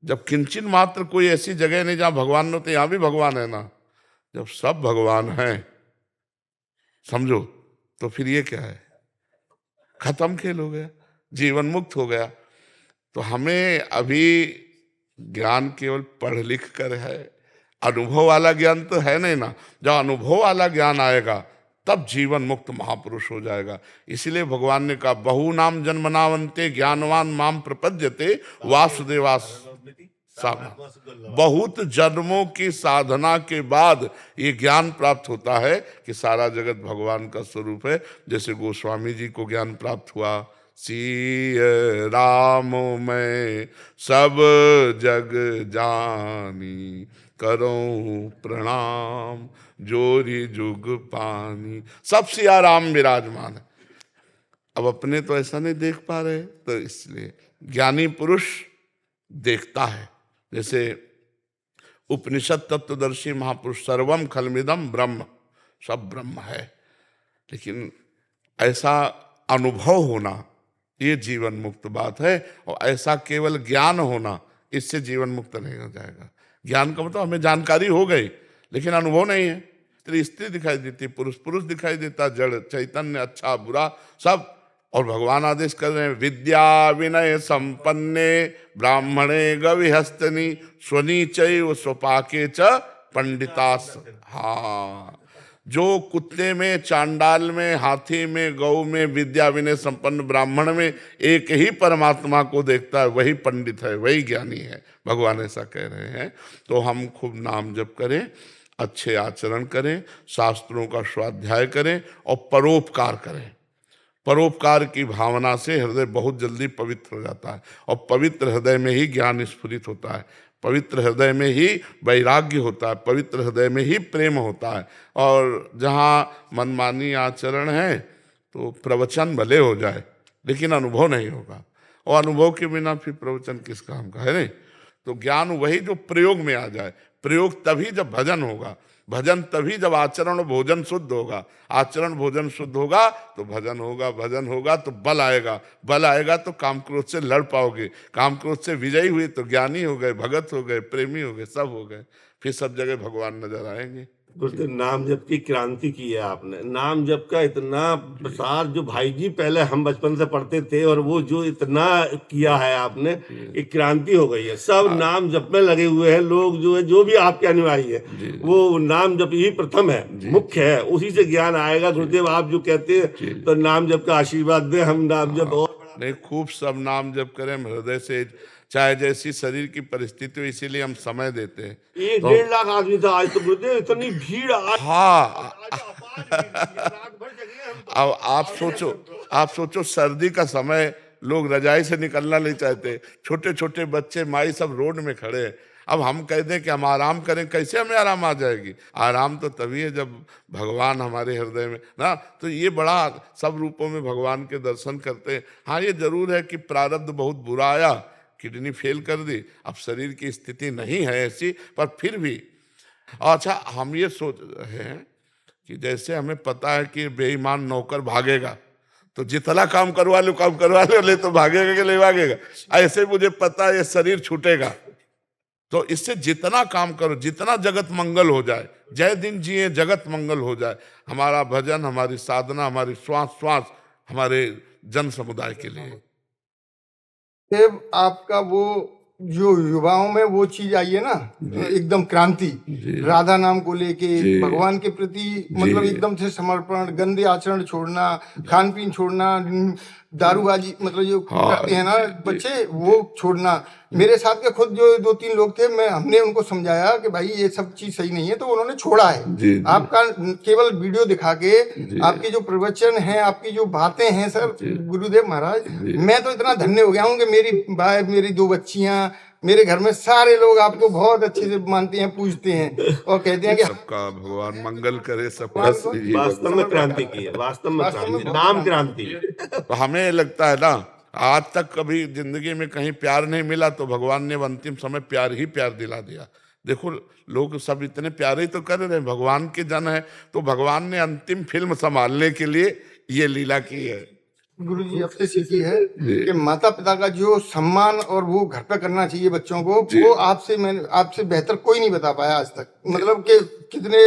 जब किंचन मात्र कोई ऐसी जगह नहीं जहाँ भगवान हो तो यहाँ भी भगवान है ना। जब सब भगवान हैं समझो, तो फिर ये क्या है? खत्म खेल हो गया, जीवन मुक्त हो गया। तो हमें अभी ज्ञान केवल पढ़ लिख कर है, अनुभव वाला ज्ञान तो है नहीं ना। जब अनुभव वाला ज्ञान आएगा तब जीवन मुक्त महापुरुष हो जाएगा। इसलिए भगवान ने कहा बहु नाम जन्मनावंते ज्ञानवान माम प्रपद्यते वासुदेवास साधना। बहुत जन्मों की साधना के बाद ये ज्ञान प्राप्त होता है कि सारा जगत भगवान का स्वरूप है। जैसे गोस्वामी जी को ज्ञान प्राप्त हुआ, सिय राम मैं सब जग जानी, करो प्रणाम जोरी जुग पानी। सब सिया राम विराजमान है। अब अपने तो ऐसा नहीं देख पा रहे, तो इसलिए ज्ञानी पुरुष देखता है। जैसे उपनिषद तत्वदर्शी महापुरुष सर्वम खलमिदम ब्रह्म, सब ब्रह्म है। लेकिन ऐसा अनुभव होना ये जीवन मुक्त बात है, और ऐसा केवल ज्ञान होना इससे जीवन मुक्त नहीं हो जाएगा। ज्ञान का मतलब हमें जानकारी हो गई लेकिन अनुभव नहीं है। स्त्री स्त्री दिखाई देती, पुरुष पुरुष दिखाई देता, जड़ चैतन्य अच्छा बुरा सब। और भगवान आदेश कर रहे हैं विद्या विनय संपन्ने ब्राह्मणे गविहस्तनी स्वनीचैव स्वपाके च पंडितास। हाँ, जो कुत्ते में, चांडाल में, हाथी में, गौ में, विद्या विनय संपन्न ब्राह्मण में एक ही परमात्मा को देखता है वही पंडित है, वही ज्ञानी है। भगवान ऐसा कह रहे हैं। तो हम खूब नाम जप करें, अच्छे आचरण करें, शास्त्रों का स्वाध्याय करें और परोपकार करें। परोपकार की भावना से हृदय बहुत जल्दी पवित्र हो जाता है, और पवित्र हृदय में ही ज्ञान स्फुरित होता है, पवित्र हृदय में ही वैराग्य होता है, पवित्र हृदय में ही प्रेम होता है। और जहाँ मनमानी आचरण है तो प्रवचन भले हो जाए लेकिन अनुभव नहीं होगा, और अनुभव के बिना फिर प्रवचन किस काम का है नहीं। तो ज्ञान वही जो प्रयोग में आ जाए। प्रयोग तभी जब भजन होगा, भजन तभी जब आचरण भोजन शुद्ध होगा, आचरण भोजन शुद्ध होगा तो भजन होगा, भजन होगा तो बल आएगा, बल आएगा तो काम क्रोध से लड़ पाओगे, काम क्रोध से विजयी हुए तो ज्ञानी हो गए, भगत हो गए, प्रेमी हो गए, सब हो गए, फिर सब जगह भगवान नजर आएंगे। गुरुदेव, नाम जप की क्रांति की है आपने। नाम जप का इतना प्रसार जो भाई जी पहले हम बचपन से पढ़ते थे, और वो जो इतना किया है आपने, एक क्रांति हो गई है। सब नाम जप में लगे हुए हैं लोग, जो है जो भी आपके अनुयायी है वो नाम जप ही प्रथम है, मुख्य है, उसी से ज्ञान आएगा। गुरुदेव आप जो कहते हैं तो नाम जप का आशीर्वाद दे, हम नाम जप और नहीं खूब सब नाम जप करें हृदय से, चाहे जैसी शरीर की परिस्थिति हो। इसीलिए हम समय देते हैं। 1-1.5 लाख आदमी था आज तो गुरुदेव, इतनी भीड़ आज। हाँ रात भर जगह अब आप सोचो सर्दी का समय, लोग रजाई से निकलना नहीं चाहते, छोटे छोटे बच्चे माई सब रोड में खड़े हैं। अब हम कह दें कि हम आराम करें, कैसे हमें आराम आ जाएगी? आराम तो तभी है जब भगवान हमारे हृदय में ना। तो ये बड़ा सब रूपों में भगवान के दर्शन करते हैं। हाँ, ये जरूर है कि प्रारब्ध बहुत बुरा आया, किडनी फेल कर दी, अब शरीर की स्थिति नहीं है ऐसी, पर फिर भी अच्छा हम ये सोच रहे हैं कि जैसे हमें पता है कि बेईमान नौकर भागेगा, तो जितना काम करवा लो ले तो भागेगा कि नहीं भागेगा? ऐसे मुझे पता है ये शरीर छूटेगा, तो इससे जितना काम करो, जितना जगत मंगल हो जाए, जय दिन जिए जगत मंगल हो जाए। हमारा भजन, हमारी साधना, हमारी श्वास हमारे जन समुदाय के लिए। देव, आपका वो जो युवाओं में वो चीज आई है ना, एकदम क्रांति, राधा नाम को लेके भगवान के प्रति मतलब एकदम से समर्पण, गंदे आचरण छोड़ना, खान पीन छोड़ना, दारूबाजी मतलब जो करते हैं ना बच्चे, वो छोड़ना। मेरे साथ के खुद जो 2-3 लोग थे, हमने उनको समझाया कि भाई ये सब चीज सही नहीं है, तो उन्होंने छोड़ा है। आपका केवल वीडियो दिखा के, आपके जो प्रवचन हैं, आपकी जो बातें हैं सर गुरुदेव महाराज, मैं तो इतना धन्य हो गया हूँ कि मेरी भाई, मेरी 2 बच्चियां, मेरे घर में सारे लोग आपको बहुत अच्छे से मानते हैं, पूजते हैं और कहते हैं कि सबका भगवान मंगल करे, सबका। वास्तव में क्रांति की है, वास्तव में क्रांति, नाम क्रांति। तो हमें लगता है ना, आज तक कभी जिंदगी में कहीं प्यार नहीं मिला, तो भगवान ने अंतिम समय प्यार ही प्यार दिला दिया। देखो लोग सब इतने प्यारे तो कर रहे हैं, भगवान के जन है, तो भगवान ने अंतिम फिल्म संभालने के लिए ये लीला की है। गुरु जी आपसे सीखी है कि माता पिता का जो सम्मान और वो घर पे करना चाहिए बच्चों को, वो आपसे बेहतर कोई नहीं बता पाया आज तक। मतलब कि कितने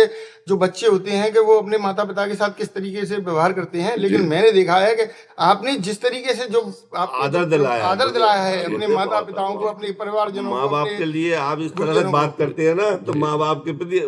जो बच्चे होते हैं कि वो अपने माता पिता के साथ किस तरीके से व्यवहार करते हैं, लेकिन मैंने देखा है कि आपने जिस तरीके से जो आदर दिलाया है अपने माता पिताओं को, अपने परिवारजनों को, माँ बाप के लिए आप इस तरह से बात करते हैं ना, तो माँ बाप के प्रति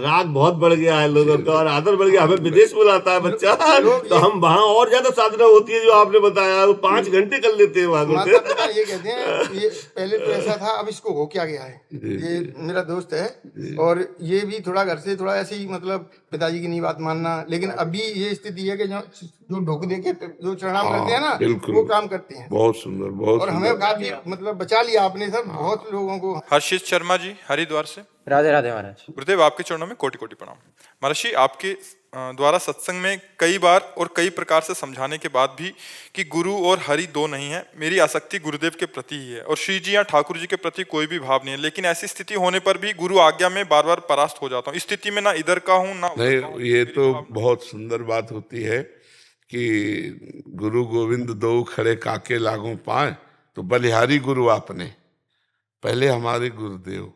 राग बहुत बढ़ गया है लोगों का, और आदर बढ़ गया। हमें विदेश बुलाता है बच्चा, तो हम वहाँ और ज्यादा साधना होती है जो आपने बताया, वो 5 घंटे कर लेते हैं वहाँ। माता पिता ये कहते हैं ये पहले तो ऐसा था, अब इसको हो क्या गया है। ये मेरा दोस्त है और ये भी थोड़ा घर से थोड़ा ऐसे ही मतलब पिताजी की नहीं बात मानना, लेकिन अभी ये स्थिति है कि जो ढोक दे के जो चरणाम करते हैं ना, वो काम करते हैं। बहुत सुंदर, बहुत और हमें काफी मतलब बचा लिया आपने सर, बहुत लोगों को। हर्षित शर्मा जी हरिद्वार से। राधे राधे महाराज। गुरुदेव आपके चरणों में कोटि कोटि प्रणाम। महर्षि, आपके द्वारा सत्संग में कई बार और कई प्रकार से समझाने के बाद भी कि गुरु और हरि दो नहीं है, मेरी आसक्ति गुरुदेव के प्रति ही है और श्री जी या ठाकुर जी के प्रति कोई भी भाव नहीं है, लेकिन ऐसी स्थिति होने पर भी गुरु आज्ञा में बार बार परास्त हो जाता हूँ। इस स्थिति में ना इधर का हूँ ना नहीं। ये तो बहुत सुंदर बात होती है कि गुरु गोविंद दो खड़े काके लागू पाए, तो बलिहारी गुरु आपने, पहले हमारे गुरुदेव,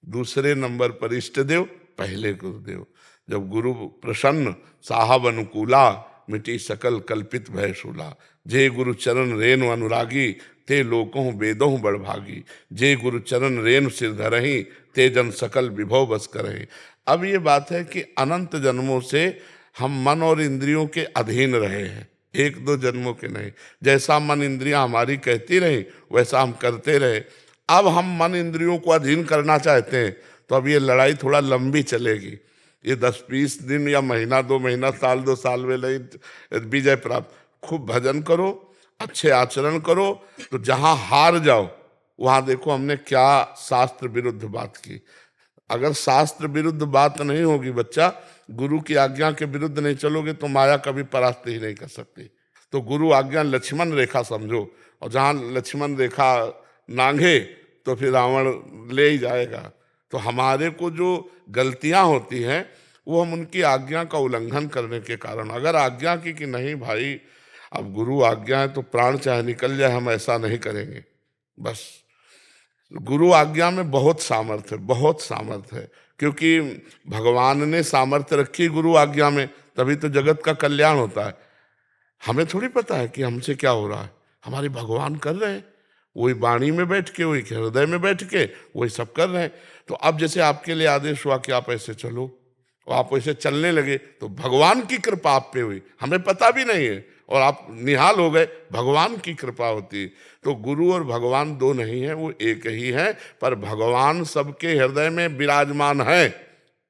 दूसरे नंबर पर इष्ट देव, पहले गुरुदेव। जब गुरु प्रसन्न साहब अनुकूला, मिटी सकल कल्पित भय शूला। जे गुरु चरण रेणु अनुरागी, ते लोकों वेदों बड़भागी। जे गुरु चरण रेणु सिर धरही, ते जन सकल विभव बस करही। अब ये बात है कि अनंत जन्मों से हम मन और इंद्रियों के अधीन रहे हैं, 1-2 जन्मों के नहीं। जैसा मन इंद्रियां हमारी कहती रही वैसा हम करते रहे। अब हम मन इंद्रियों को अधीन करना चाहते हैं, तो अब ये लड़ाई थोड़ा लंबी चलेगी। ये 10-20 दिन या महीना, 2 महीना, साल 2 साल में नहीं विजय प्राप्त। खूब भजन करो, अच्छे आचरण करो, तो जहां हार जाओ वहां देखो हमने क्या शास्त्र विरुद्ध बात की। अगर शास्त्र विरुद्ध बात नहीं होगी बच्चा, गुरु की आज्ञा के विरुद्ध नहीं चलोगे तो माया कभी परास्त ही नहीं कर सकती। तो गुरु आज्ञा लक्ष्मण रेखा समझो, और जहां लक्ष्मण रेखा नांगे तो फिर रावण ले ही जाएगा। तो हमारे को जो गलतियां होती हैं वो हम उनकी आज्ञा का उल्लंघन करने के कारण। अगर आज्ञा की कि नहीं भाई अब गुरु आज्ञा है तो प्राण चाहे निकल जाए, हम ऐसा नहीं करेंगे। बस गुरु आज्ञा में बहुत सामर्थ्य है, बहुत सामर्थ्य है, क्योंकि भगवान ने सामर्थ्य रखी गुरु आज्ञा में, तभी तो जगत का कल्याण होता है। हमें थोड़ी पता है कि हमसे क्या हो रहा है, हमारे भगवान कर रहे हैं, वही वाणी में बैठ के, वही हृदय में बैठ के वही सब कर रहे हैं। तो अब जैसे आपके लिए आदेश हुआ कि आप ऐसे चलो, और आप ऐसे चलने लगे, तो भगवान की कृपा आप पे हुई, हमें पता भी नहीं है, और आप निहाल हो गए, भगवान की कृपा होती। तो गुरु और भगवान दो नहीं है, वो एक ही है। पर भगवान सबके हृदय में विराजमान है,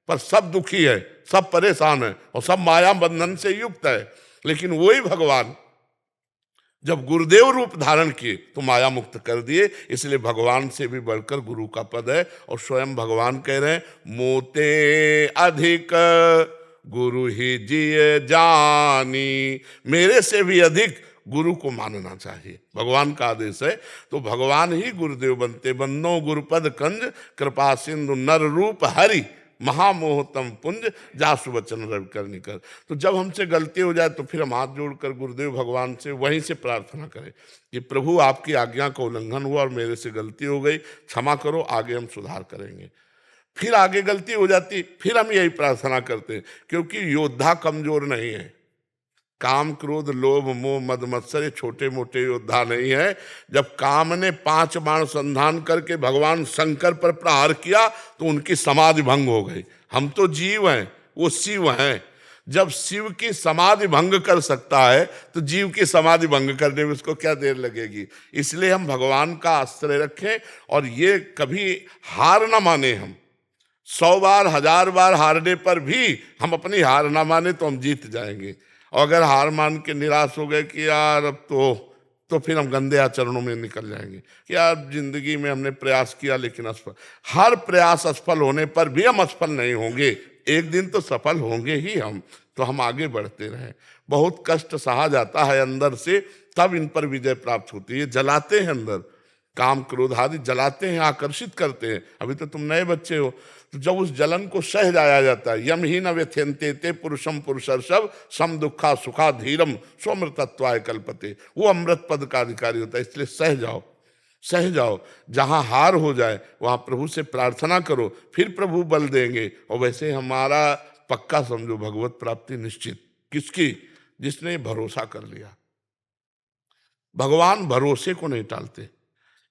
पर सब दुखी है, सब परेशान है और सब माया बंधन से युक्त है। लेकिन वही भगवान जब गुरुदेव रूप धारण किए तो माया मुक्त कर दिए। इसलिए भगवान से भी बढ़कर गुरु का पद है। और स्वयं भगवान कह रहे हैं, मोते अधिक गुरु ही जिय जानी, मेरे से भी अधिक गुरु को मानना चाहिए, भगवान का आदेश है। तो भगवान ही गुरुदेव बनते। बंदो गुरुपद कंज कृपा सिंधु नर रूप हरि, महामोहतम पुंज जासु वचन रवि कर निकर। तो जब हमसे गलती हो जाए तो फिर हम हाथ जोड़कर गुरुदेव भगवान से वहीं से प्रार्थना करें कि प्रभु आपकी आज्ञा का उल्लंघन हुआ और मेरे से गलती हो गई, क्षमा करो, आगे हम सुधार करेंगे। फिर आगे गलती हो जाती, फिर हम यही प्रार्थना करते हैं, क्योंकि योद्धा कमजोर नहीं है। काम क्रोध लोभ मोह मद मत्सर ये छोटे मोटे योद्धा नहीं है। जब काम ने 5 बाण संधान करके भगवान शंकर पर प्रहार किया तो उनकी समाधि भंग हो गई। हम तो जीव हैं, वो शिव हैं। जब शिव की समाधि भंग कर सकता है तो जीव की समाधि भंग करने में उसको क्या देर लगेगी। इसलिए हम भगवान का आश्रय रखें और ये कभी हार ना माने। हम 100 बार 1000 बार हारने पर भी हम अपनी हार ना माने तो हम जीत जाएंगे। और अगर हार मान के निराश हो गए कि यार अब तो फिर हम गंदे आचरणों में निकल जाएंगे कि यार जिंदगी में हमने प्रयास किया लेकिन असफल। हर प्रयास असफल होने पर भी हम असफल नहीं होंगे, एक दिन तो सफल होंगे ही हम। तो हम आगे बढ़ते रहें। बहुत कष्ट सहा जाता है अंदर से, तब इन पर विजय प्राप्त होती है। जलाते हैं अंदर, काम क्रोध आदि जलाते हैं, आकर्षित करते हैं। अभी तो तुम नए बच्चे हो, तो जब उस जलन को सह जाया जाता है, यम ही न व्यथ्यन्ते ते पुरुषम पुरुषर्षभ सम दुखा सुखा धीरम स्वमृतत्वाय कल्पते, वो अमृत पद का अधिकारी होता है। इसलिए सह जाओ, सह जाओ। जहां हार हो जाए वहां प्रभु से प्रार्थना करो, फिर प्रभु बल देंगे। और वैसे हमारा पक्का समझो भगवत प्राप्ति निश्चित। किसकी? जिसने भरोसा कर लिया। भगवान भरोसे को नहीं टालते।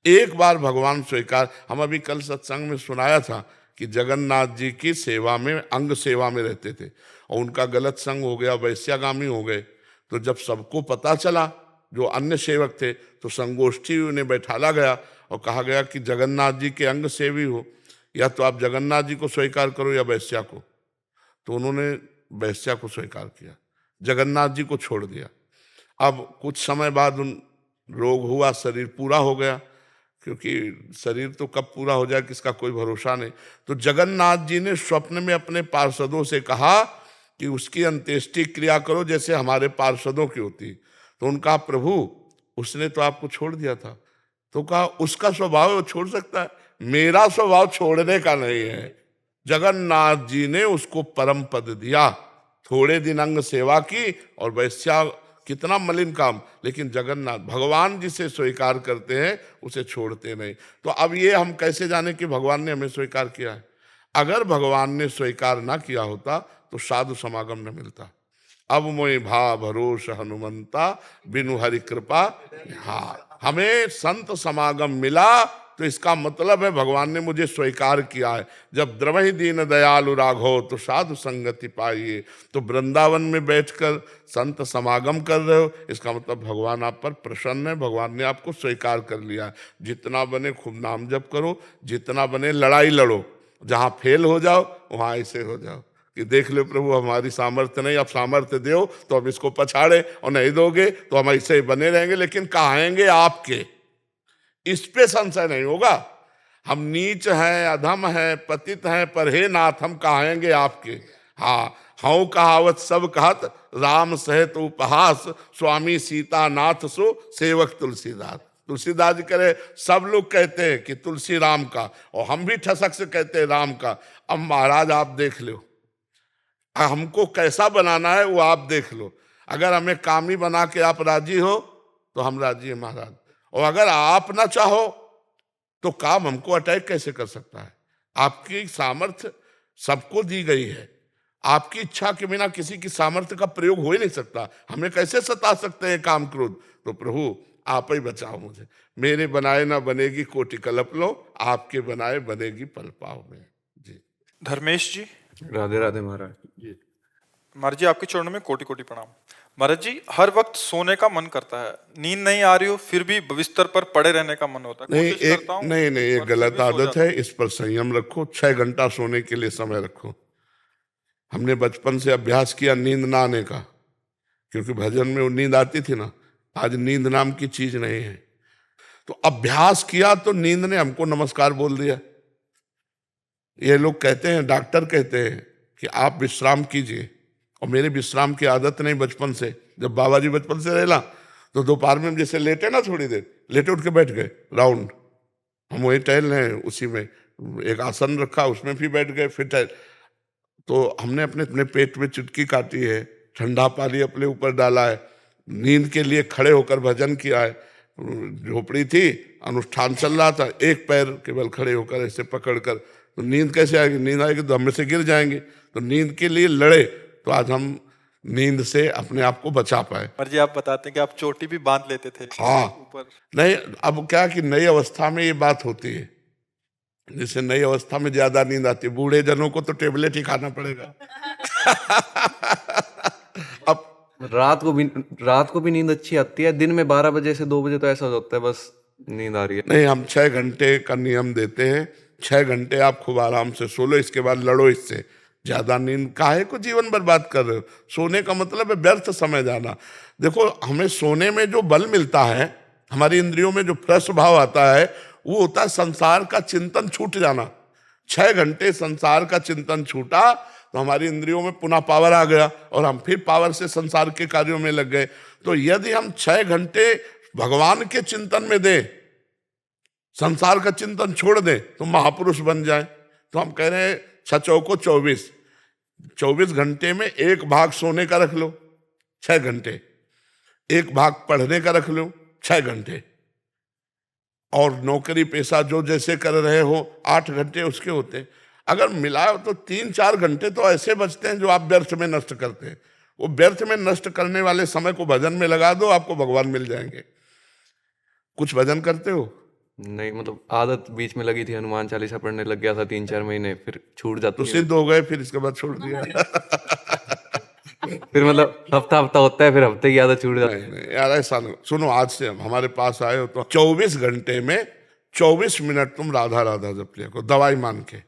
एक बार भगवान स्वीकार, हम अभी कल सत्संग में सुनाया था कि जगन्नाथ जी की सेवा में, अंग सेवा में रहते थे और उनका गलत संग हो गया, वैश्यागामी हो गए। तो जब सबको पता चला, जो अन्य सेवक थे, तो संगोष्ठी उन्हें बैठाला गया और कहा गया कि जगन्नाथ जी के अंग सेवी हो, या तो आप जगन्नाथ जी को स्वीकार करो या वैश्या को। तो उन्होंने वैश्या को स्वीकार किया, जगन्नाथ जी को छोड़ दिया। अब कुछ समय बाद उन रोग हुआ, शरीर पूरा हो गया, क्योंकि शरीर तो कब पूरा हो जाए किसका कोई भरोसा नहीं। तो जगन्नाथ जी ने स्वप्न में अपने पार्षदों से कहा कि उसकी अंत्येष्टि क्रिया करो जैसे हमारे पार्षदों की होती। तो उनका प्रभु उसने तो आपको छोड़ दिया था। तो कहा उसका स्वभाव है, वो छोड़ सकता है, मेरा स्वभाव छोड़ने का नहीं है। जगन्नाथ जी ने उसको परम पद दिया। थोड़े दिन अंग सेवा की और वैश्या, कितना मलिन काम, लेकिन जगन्नाथ भगवान जिसे स्वीकार करते हैं उसे छोड़ते नहीं। तो अब ये हम कैसे जाने कि भगवान ने हमें स्वीकार किया है? अगर भगवान ने स्वीकार ना किया होता तो साधु समागम न मिलता। अब मोहि भा भरोस हनुमंता बिनु हरि कृपा। हाँ, हमें संत समागम मिला तो इसका मतलब है भगवान ने मुझे स्वीकार किया है। जब द्रवहि दीन दयालु राघव तो साधु संगति पाइए। तो वृंदावन में बैठकर संत समागम कर रहे हो, इसका मतलब भगवान आप पर प्रसन्न है, भगवान ने आपको स्वीकार कर लिया है। जितना बने खूब नाम जप करो, जितना बने लड़ाई लड़ो, जहां फेल हो जाओ वहां ऐसे हो जाओ कि देख लो प्रभु हमारी सामर्थ्य नहीं, अब सामर्थ्य दो तो हम इसको पछाड़े, और नहीं दोगे तो हम ऐसे ही बने रहेंगे, लेकिन कहाएंगे आपके, इस पे संशय नहीं होगा। हम नीच हैं, अधम हैं, पतित हैं, पर हे नाथ हम कहाएंगे आपके। हाँ, हूँ कहावत सब कहत राम सहित उपहास, स्वामी सीता नाथ सो सेवक तुलसीदास। तुलसीदास जी करे, सब लोग कहते हैं कि तुलसी राम का, और हम भी ठसक से कहते हैं राम का। अब महाराज आप देख लो, हमको कैसा बनाना है वो आप देख लो। अगर हमें कामी बना के आप राजी हो तो हम राजी हैं महाराज, और अगर आप ना चाहो तो काम हमको अटैक कैसे कर सकता है? आपकी सामर्थ्य सबको दी गई है, आपकी इच्छा के बिना किसी की सामर्थ्य का प्रयोग हो ही नहीं सकता। हमें कैसे सता सकते हैं काम क्रोध? तो प्रभु आप ही बचाओ मुझे। मेरे बनाए ना बनेगी कोटि कल्प लो, आपके बनाए बनेगी पल पाव में। जी धर्मेश जी, राधे राधे महाराज। महाराज जी आपके चरणों में कोटि कोटि प्रणाम। महाराज जी, हर वक्त सोने का मन करता है, नींद नहीं आ रही हो फिर भी बिस्तर पर पड़े रहने का मन होता है। नहीं, कोशिश करता हूं, नहीं, ये पर फिर गलत भी सो आदत जाता है। इस पर संयम रखो। 6 घंटा सोने के लिए समय रखो। हमने बचपन से अभ्यास किया नींद ना आने का, क्योंकि भजन में वो नींद आती थी ना। आज नींद नाम की चीज नहीं है। तो अभ्यास किया तो नींद ने हमको नमस्कार बोल दिया। ये लोग कहते हैं, डॉक्टर कहते हैं कि आप विश्राम कीजिए, और मेरे विश्राम की आदत नहीं बचपन से। जब बाबा जी बचपन से रहला तो दोपहर में जैसे लेटे ना, थोड़ी देर लेटे उठ के बैठ गए राउंड, हम वही टहल रहे हैं, उसी में एक आसन रखा उसमें भी बैठ गए, फिर टहल। तो हमने अपने अपने पेट में चुटकी काटी है, ठंडा पानी अपने ऊपर डाला है, नींद के लिए खड़े होकर भजन किया है। झोपड़ी थी, अनुष्ठान चल रहा था, एक पैर केवल खड़े होकर ऐसे पकड़कर, तो नींद कैसे आएगी? नींद आएगी तो हम में से गिर जाएंगे। तो नींद के लिए लड़े, तो आज हम नींद से अपने आप को बचा पाए। पर जी आप बताते हैं कि आप चोटी भी बांध लेते थे हाँ। ऊपर। नहीं, अब क्या कि नई अवस्था में ये बात होती है, जैसे नई अवस्था में ज्यादा नींद आती है, बूढ़े जनों को तो टेबलेट ही खाना पड़ेगा। अब रात को भी नींद अच्छी आती है, दिन में 12 बजे से 2 बजे तो ऐसा होता है बस नींद आ रही है। नहीं, हम 6 घंटे का नियम देते हैं। 6 घंटे आप खूब आराम से सो लो, इसके बाद लड़ो इससे। ज्यादा नींद काहे को जीवन बर्बाद कर रहे हो? सोने का मतलब है व्यर्थ समय जाना। देखो, हमें सोने में जो बल मिलता है, हमारी इंद्रियों में जो फ्रेश भाव आता है, वो होता है संसार का चिंतन छूट जाना। 6 घंटे संसार का चिंतन छूटा तो हमारी इंद्रियों में पुनः पावर आ गया, और हम फिर पावर से संसार के कार्यों में लग गए। तो यदि हम 6 घंटे भगवान के चिंतन में दें, संसार का चिंतन छोड़ दें, तो महापुरुष बन जाए। तो हम कह रहे हैं 6 चौको 24 घंटे में एक भाग सोने का रख लो 6 घंटे, एक भाग पढ़ने का रख लो 6 घंटे, और नौकरी पेशा जो जैसे कर रहे हो 8 घंटे उसके होते हैं। अगर मिलाओ तो 3-4 घंटे तो ऐसे बचते हैं जो आप व्यर्थ में नष्ट करते हैं। वो व्यर्थ में नष्ट करने वाले समय को भजन में लगा दो, आपको भगवान मिल जाएंगे। कुछ भजन करते हो? नहीं, मतलब आदत बीच में लगी थी, हनुमान चालीसा पढ़ने लग गया था 3-4 महीने, फिर छूट तो जाती है। सिद्ध हो गए, फिर इसके बाद छोड़ दिया। फिर मतलब हफ्ता होता है, फिर हफ्ते की आदत छूट जाती है। नहीं यार, ऐसा नहीं। सुनो, आज से हमारे पास आए हो तो 24 घंटे में 24 मिनट तुम राधा राधा जप लिया करो, दवाई मान के।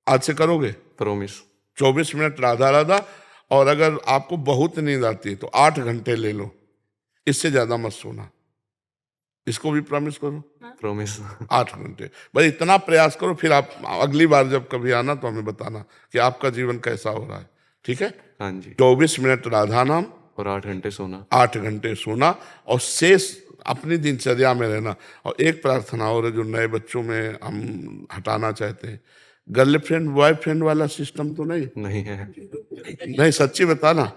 आज से करोगे? प्रॉमिस। 24 मिनट राधा राधा। और अगर आपको बहुत नींद आती है तो 8 घंटे ले लो, इससे ज्यादा मत सोना। इसको भी प्रॉमिस करो। प्रॉमिस। 8 घंटे, बस इतना प्रयास करो। फिर आप अगली बार जब कभी आना तो हमें बताना कि आपका जीवन कैसा हो रहा है। ठीक है? हाँ जी। 24 मिनट राधा नाम और 8 घंटे सोना। 8 घंटे सोना, और शेष अपनी दिनचर्या में रहना। और एक प्रार्थना और है जो नए बच्चों में हम हटाना चाहते हैं, गर्लफ्रेंड बॉयफ्रेंड वाला सिस्टम तो नहीं है। नहीं, सच्ची बताना।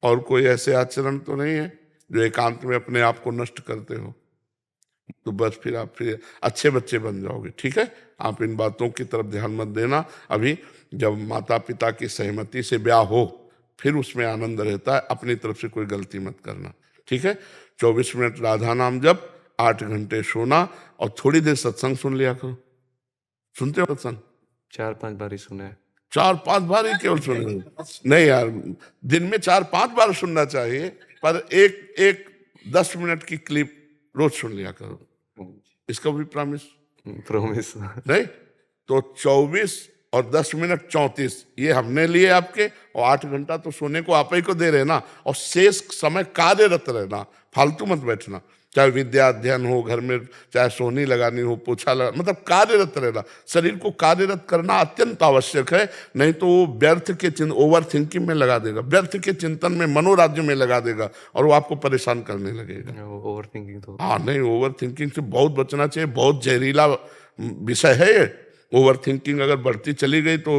और कोई ऐसे आचरण तो नहीं है जो एकांत में अपने आप को नष्ट करते हो? तो बस फिर आप फिर अच्छे बच्चे बन जाओगे। ठीक है? आप इन बातों की तरफ ध्यान मत देना। अभी जब माता पिता की सहमति से ब्याह हो फिर उसमें आनंद रहता है, अपनी तरफ से कोई गलती मत करना। ठीक है? 24 मिनट राधा नाम जप, 8 घंटे सोना, और थोड़ी देर सत्संग सुन लिया करो। सुनते हो सत्संग? 4-5 बार ही सुना है। 4-5 बार ही केवल सुन? नहीं यार, दिन में 4-5 बार सुनना चाहिए, पर एक 10 मिनट की क्लिप रोज सुन लिया करो। इसका भी प्रॉमिस? प्रॉमिस। नहीं तो 24 और 10 मिनट 34 ये हमने लिए आपके, और 8 घंटा तो सोने को आप ही को दे रहे ना। और शेष समय कार्यरत रहना, फालतू मत बैठना। चाहे विद्या अध्ययन हो घर में, चाहे सोनी लगानी हो, पोछा लगा, मतलब कार्यरत रहना। शरीर को कार्यरत करना अत्यंत आवश्यक है, नहीं तो वो व्यर्थ के ओवर थिंकिंग में लगा देगा, व्यर्थ के चिंतन में, मनोराज्य में लगा देगा, और वो आपको परेशान करने लगेगा। ओवर थिंकिंग तो हाँ नहीं, ओवर थिंकिंग से बहुत बचना चाहिए। बहुत जहरीला विषय है ये। ओवर थिंकिंग अगर बढ़ती चली गई तो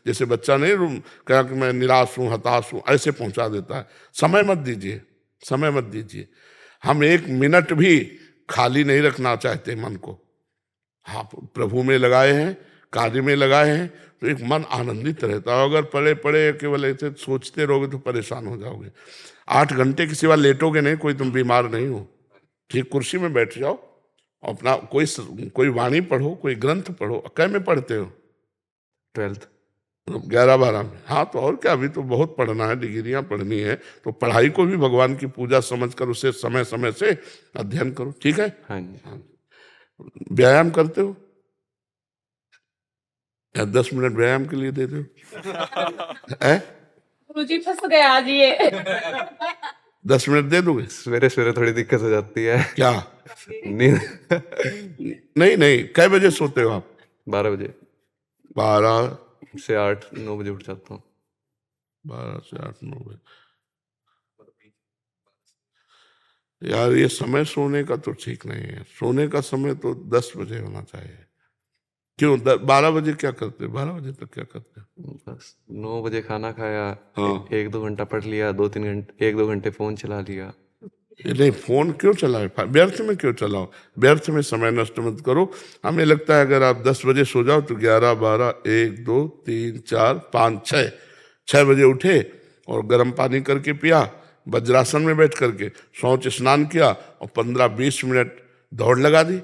जैसे बच्चा नहीं कहा कि मैं निराश हूँ, हताश हूँ, ऐसे पहुंचा देता है। समय मत दीजिए, समय मत दीजिए। हम 1 मिनट भी खाली नहीं रखना चाहते मन को। हाँ, प्रभु में लगाए हैं, कार्य में लगाए हैं, तो एक मन आनंदित रहता है। अगर पड़े पड़े केवल ऐसे सोचते रहोगे तो परेशान हो जाओगे। 8 घंटे के सिवा लेटोगे नहीं, कोई तुम बीमार नहीं हो। ठीक कुर्सी में बैठ जाओ, अपना कोई वाणी पढ़ो, कोई ग्रंथ पढ़ो। कै में पढ़ते हो? 12th 11-12 में। हाँ तो और क्या, अभी तो बहुत पढ़ना है, डिग्रियां पढ़नी है। तो पढ़ाई को भी भगवान की पूजा समझकर उसे समय समय से अध्ययन करो। ठीक है? हाँ जी। व्यायाम करते हो? या 10 मिनट व्यायाम के लिए दे दो? गुरुजी फंस गए आज ये 10 मिनट दे दोगे? सवेरे सवेरे थोड़ी दिक्कत हो जाती है। क्या? नींद नहीं नहीं, कै बजे सोते हो आप? 12 बजे 12 से 8-9 बजे उठ जाता हूँ। 12 से 8-9 बजे। यार ये समय सोने का तो ठीक नहीं है। सोने का समय तो 10 बजे होना चाहिए। क्यों 12 बजे क्या करते? 12 बजे तक क्या करते? बस 9 बजे खाना खाया, हाँ। 1-2 घंटा पढ़ लिया, 2-3 घंटे 1-2 घंटे फोन चला लिया। नहीं, फोन क्यों चलाए? व्यर्थ में क्यों चलाओ? व्यर्थ में समय नष्ट मत करो। हमें लगता है अगर आप 10 बजे सो जाओ तो 11, 12, 1, 2, 3, 4, 5, 6 बजे उठे और गर्म पानी करके पिया, वज्रासन में बैठ करके शौच स्नान किया और 15-20 मिनट दौड़ लगा दी।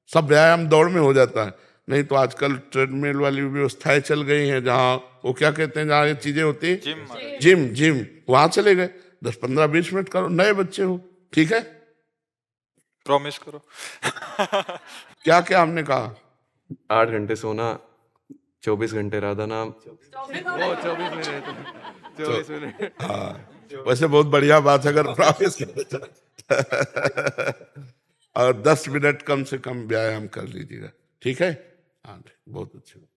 सब व्यायाम दौड़ में हो जाता है। नहीं तो आजकल ट्रेडमिल वाली व्यवस्थाएं चल गई हैं, जहाँ वो क्या कहते हैं, जहाँ ये चीजें होती हैं, जिम, वहां चले गए। 10-15-20 मिनट करो। नए बच्चे हो, ठीक है? प्रॉमिस करो। क्या क्या हमने कहा? 8 घंटे सोना, 24 घंटे राधा नाम। 24 मिनट। हाँ, वैसे बहुत बढ़िया बात है अगर प्रॉमिस और 10 मिनट कम से कम व्यायाम कर लीजिएगा, ठीक है? हाँ, बहुत अच्छी।